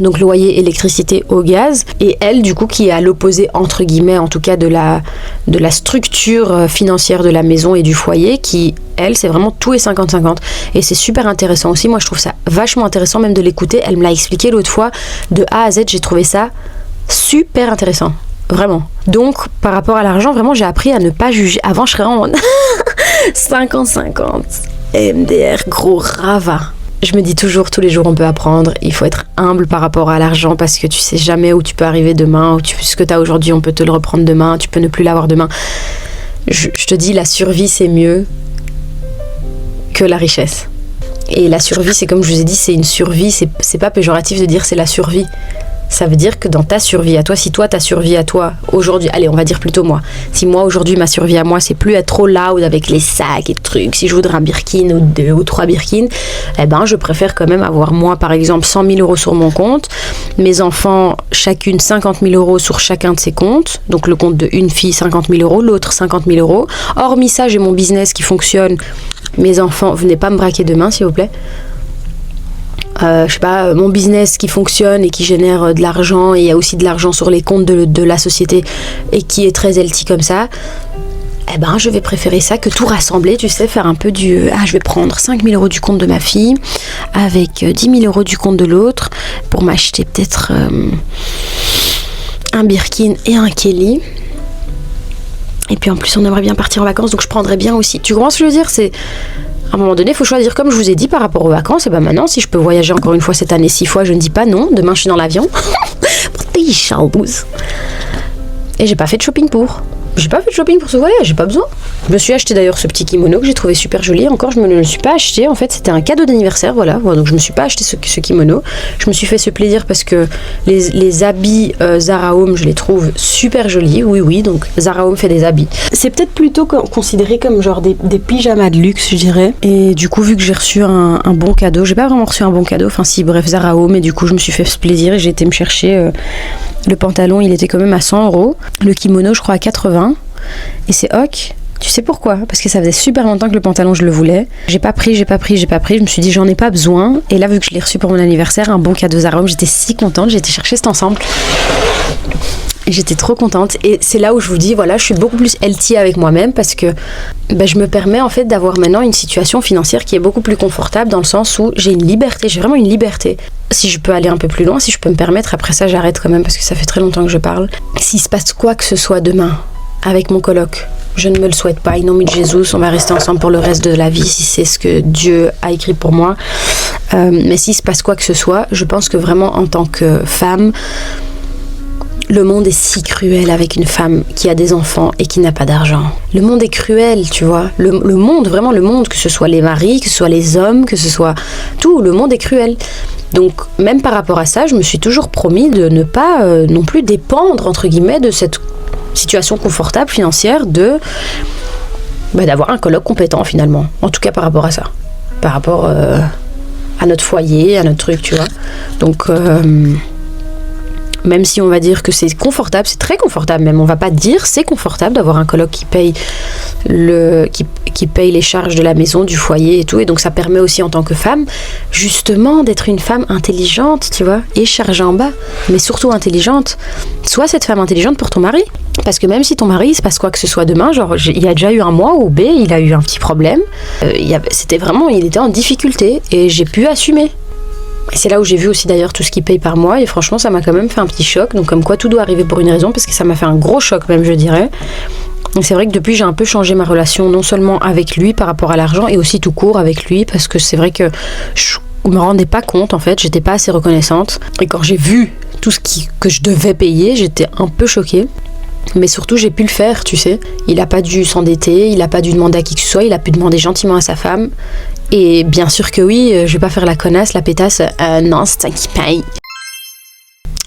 donc loyer, électricité, au gaz, et elle, du coup, qui est à l'opposé, entre guillemets, en tout cas, de la structure financière de la maison et du foyer qui, elle, c'est vraiment tout est 50-50 et c'est super intéressant aussi. Moi je trouve ça vachement intéressant même de l'écouter. Elle me l'a expliqué l'autre fois de A à Z, j'ai trouvé ça super intéressant, vraiment. Donc par rapport à l'argent, vraiment j'ai appris à ne pas juger. Avant je serais en 50-50 MDR, gros rava. Je me dis toujours, tous les jours on peut apprendre, il faut être humble par rapport à l'argent parce que tu sais jamais où tu peux arriver demain, ce que tu as aujourd'hui on peut te le reprendre demain, tu peux ne plus l'avoir demain. Je te dis, la survie c'est mieux que la richesse. Et la survie, c'est comme je vous ai dit, c'est une survie, c'est pas péjoratif de dire c'est la survie. Ça veut dire que dans ta survie à toi, si toi ta survie à toi aujourd'hui, allez on va dire plutôt moi, si moi aujourd'hui ma survie à moi c'est plus être trop loud avec les sacs et trucs, si je voudrais un Birkin ou 2 ou 3 Birkin, je préfère quand même avoir moi par exemple 100 000 € sur mon compte, mes enfants chacune 50 000 € sur chacun de ces comptes, donc le compte de une fille 50 000 €, l'autre 50 000 €, hormis ça j'ai mon business qui fonctionne, mes enfants, venez pas me braquer demain s'il vous plaît. Je sais pas, mon business qui fonctionne et qui génère de l'argent, et il y a aussi de l'argent sur les comptes de la société et qui est très healthy comme ça, je vais préférer ça que tout rassembler, tu sais, faire un peu je vais prendre 5 000 € du compte de ma fille avec 10 000 € du compte de l'autre pour m'acheter peut-être un Birkin et un Kelly. Et puis en plus on aimerait bien partir en vacances, donc je prendrais bien aussi, tu comprends ce que je veux dire, c'est... À un moment donné, il faut choisir, comme je vous ai dit, par rapport aux vacances. Et maintenant, si je peux voyager encore une fois cette année 6 fois, je ne dis pas non. Demain, je suis dans l'avion. Pour te payer Charles. Et j'ai pas fait de shopping pour. J'ai pas fait de shopping pour ce voyage, j'ai pas besoin. Je me suis acheté d'ailleurs ce petit kimono que j'ai trouvé super joli. Encore, je me le suis pas acheté. En fait, c'était un cadeau d'anniversaire, voilà. Donc, je me suis pas acheté ce kimono. Je me suis fait ce plaisir parce que les habits Zara Home, je les trouve super jolis. Oui, donc Zara Home fait des habits. C'est peut-être plutôt considéré comme genre des pyjamas de luxe, je dirais. Et du coup, vu que j'ai reçu un bon cadeau, j'ai pas vraiment reçu un bon cadeau. Enfin, si, bref, Zara Home. Et du coup, je me suis fait ce plaisir et j'ai été me chercher le pantalon. Il était quand même à 100 €. Le kimono, je crois, à 80. Et c'est ok. Tu sais pourquoi? Parce que ça faisait super longtemps que le pantalon je le voulais. J'ai pas pris. Je me suis dit j'en ai pas besoin. Et là vu que je l'ai reçu pour mon anniversaire, un bon cadeau Zara, j'étais si contente. J'ai été chercher cet ensemble. Et j'étais trop contente. Et c'est là où je vous dis, voilà, je suis beaucoup plus healthy avec moi-même parce que je me permets en fait d'avoir maintenant une situation financière qui est beaucoup plus confortable dans le sens où j'ai une liberté, j'ai vraiment une liberté. Si je peux aller un peu plus loin, si je peux me permettre, après ça j'arrête quand même parce que ça fait très longtemps que je parle. S'il se passe quoi que ce soit demain avec mon coloc, je ne me le souhaite pas, in nomine de Jésus, on va rester ensemble pour le reste de la vie si c'est ce que Dieu a écrit pour moi. Mais s'il se passe quoi que ce soit, je pense que vraiment en tant que femme, le monde est si cruel avec une femme qui a des enfants et qui n'a pas d'argent. Le monde est cruel, tu vois. Le monde, vraiment le monde, que ce soit les maris, que ce soit les hommes, que ce soit tout, le monde est cruel. Donc, même par rapport à ça, je me suis toujours promis de ne pas non plus dépendre, entre guillemets, de cette situation confortable financière d'avoir un coloc compétent finalement. En tout cas par rapport à ça. Par rapport à notre foyer, à notre truc, tu vois. Donc... même si on va dire que c'est confortable, c'est très confortable même, on va pas dire c'est confortable d'avoir un coloc qui paye qui paye les charges de la maison, du foyer et tout, et donc ça permet aussi en tant que femme justement d'être une femme intelligente, tu vois, et chargée en bas, mais surtout intelligente. Sois cette femme intelligente pour ton mari, parce que même si ton mari il se passe quoi que ce soit demain, genre il y a déjà eu un mois où B il a eu un petit problème, c'était vraiment, il était en difficulté et j'ai pu assumer. Et c'est là où j'ai vu aussi d'ailleurs tout ce qu'il paye par mois et franchement ça m'a quand même fait un petit choc, donc comme quoi tout doit arriver pour une raison, parce que ça m'a fait un gros choc même, je dirais. Donc c'est vrai que depuis j'ai un peu changé ma relation, non seulement avec lui par rapport à l'argent et aussi tout court avec lui, parce que c'est vrai que je me rendais pas compte en fait, j'étais pas assez reconnaissante, et quand j'ai vu tout ce que je devais payer, j'étais un peu choquée. Mais surtout j'ai pu le faire, tu sais. Il a pas dû s'endetter, il a pas dû demander à qui que ce soit, il a pu demander gentiment à sa femme. Et bien sûr que oui, je vais pas faire la connasse, la pétasse, non c'est ça qui paye.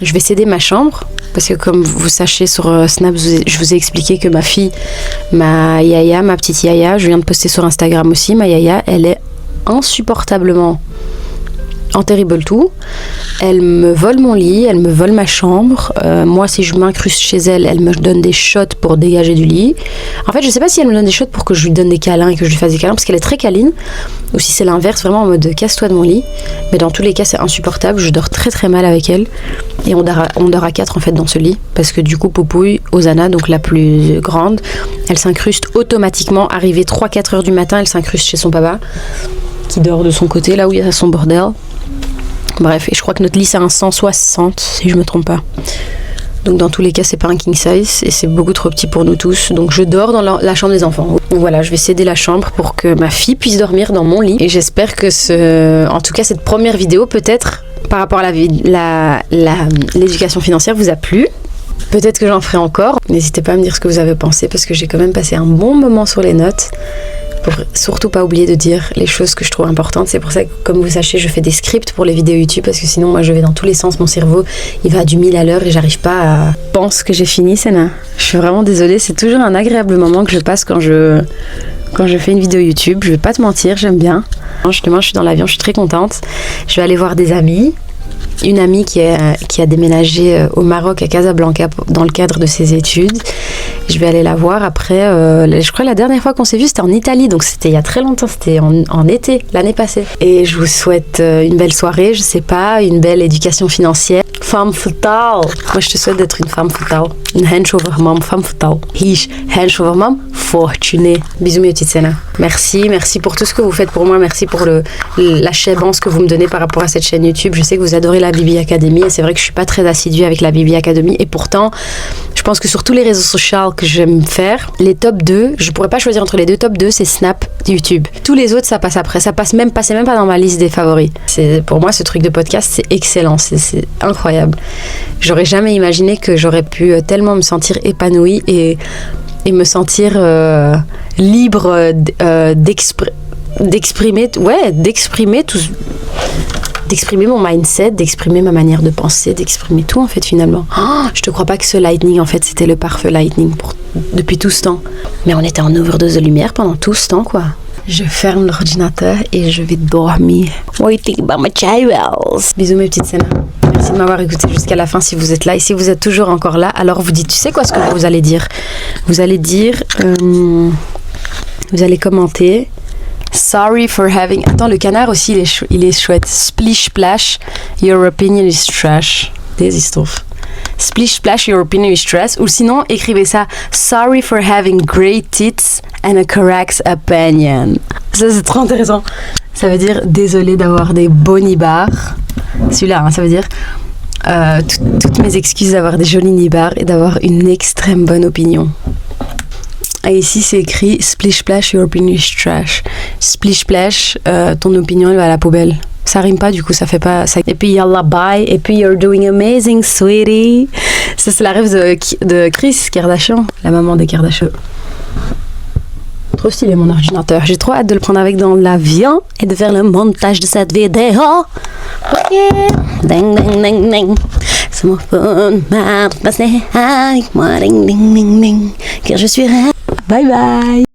Je vais céder ma chambre, parce que comme vous sachez sur Snap, je vous ai expliqué que ma fille, ma Yaya, ma petite Yaya, je viens de poster sur Instagram aussi, ma Yaya, elle est insupportablement en terrible tout. Elle me vole mon lit, elle me vole ma chambre. Moi, si je m'incruste chez elle, elle me donne des shots pour dégager du lit. En fait, je sais pas si elle me donne des shots pour que je lui donne des câlins et que je lui fasse des câlins, parce qu'elle est très câline, ou si c'est l'inverse, vraiment en mode casse-toi de mon lit. Mais dans tous les cas, c'est insupportable. Je dors très très mal avec elle. Et on dort à 4 en fait dans ce lit, parce que du coup, Poupouille, Osana, donc la plus grande, elle s'incruste automatiquement. Arrivée 3-4 heures du matin, elle s'incruste chez son papa, qui dort de son côté, là où il y a son bordel. Bref, et je crois que notre lit c'est un 160 si je me trompe pas. Donc dans tous les cas c'est pas un king size et c'est beaucoup trop petit pour nous tous. Donc je dors dans la chambre des enfants. Donc voilà, je vais céder la chambre pour que ma fille puisse dormir dans mon lit. Et j'espère que en tout cas cette première vidéo peut-être par rapport à l'éducation financière vous a plu. Peut-être que j'en ferai encore. N'hésitez pas à me dire ce que vous avez pensé, parce que j'ai quand même passé un bon moment sur les notes. Pour surtout pas oublier de dire les choses que je trouve importantes. C'est pour ça que, comme vous sachez, je fais des scripts pour les vidéos YouTube, parce que sinon moi je vais dans tous les sens, mon cerveau il va à du 1000 à l'heure et j'arrive pas à... Je pense que j'ai fini, Sénat. Je suis vraiment désolée, c'est toujours un agréable moment que je passe quand je fais une vidéo YouTube. Je vais pas te mentir, j'aime bien. Demain je suis dans l'avion, je suis très contente. Je vais aller voir des amis. Une amie qui a déménagé au Maroc, à Casablanca, dans le cadre de ses études. Je vais aller la voir après. Je crois que la dernière fois qu'on s'est vu, c'était en Italie, donc c'était il y a très longtemps, c'était en été, l'année passée. Et je vous souhaite une belle soirée, je sais pas, une belle éducation financière. Femme fatale. Moi, je te souhaite d'être une femme fatale. Une henchovermam, femme fatale. Hish, henchovermam, fortunée. Bisous, mes petites Sénat. Merci pour tout ce que vous faites pour moi. Merci pour la chévance que vous me donnez par rapport à cette chaîne YouTube. Je sais que vous adorez la Bibi Academy et c'est vrai que je suis pas très assidue avec la Bibi Academy, et pourtant je pense que sur tous les réseaux sociaux que j'aime faire, les top 2, je pourrais pas choisir entre les deux. Top 2 c'est Snap, YouTube. Tous les autres ça passe après, passait même pas dans ma liste des favoris. Pour moi ce truc de podcast c'est excellent, c'est incroyable. J'aurais jamais imaginé que j'aurais pu tellement me sentir épanouie et me sentir libre d'exprimer tout, d'exprimer mon mindset, d'exprimer ma manière de penser, d'exprimer tout en fait finalement. Oh, je te crois pas que ce lightning en fait c'était le parfait lightning depuis tout ce temps. Mais on était en overdose de lumière pendant tout ce temps quoi. Je ferme l'ordinateur et je vais dormir. Waiting by my child. Bisous mes petites Sénat. Merci de m'avoir écouté jusqu'à la fin si vous êtes là. Et si vous êtes toujours encore là, alors vous dites, tu sais quoi ce que vous allez dire? Vous allez dire... Vous allez commenter. Sorry for having... Attends, le canard aussi, il est chouette. Splish splash, your opinion is trash. Des histoires. Splish splash, your opinion is trash. Ou sinon, écrivez ça. Sorry for having great tits and a correct opinion. Ça, c'est trop intéressant. Ça veut dire désolé d'avoir des beaux nibards. Celui-là, hein, ça veut dire toutes mes excuses d'avoir des jolis nibards et d'avoir une extrême bonne opinion. Et ici, c'est écrit Splish splash, your opinion is trash. Splish splash, ton opinion, elle va à la poubelle. Ça rime pas, du coup, ça fait pas... Ça... Et puis, yalla bye. Et puis, you're doing amazing, sweetie. Ça, c'est la rêve de Kris Kardashian, la maman des Kardashian. Trop stylé, mon ordinateur. J'ai trop hâte de le prendre avec dans l'avion et de faire le montage de cette vidéo. Ok. Ding, ding, ding, ding. C'est mon phone, ma passer avec moi. Ding, ding, ding, ding. Car je suis... Bye bye.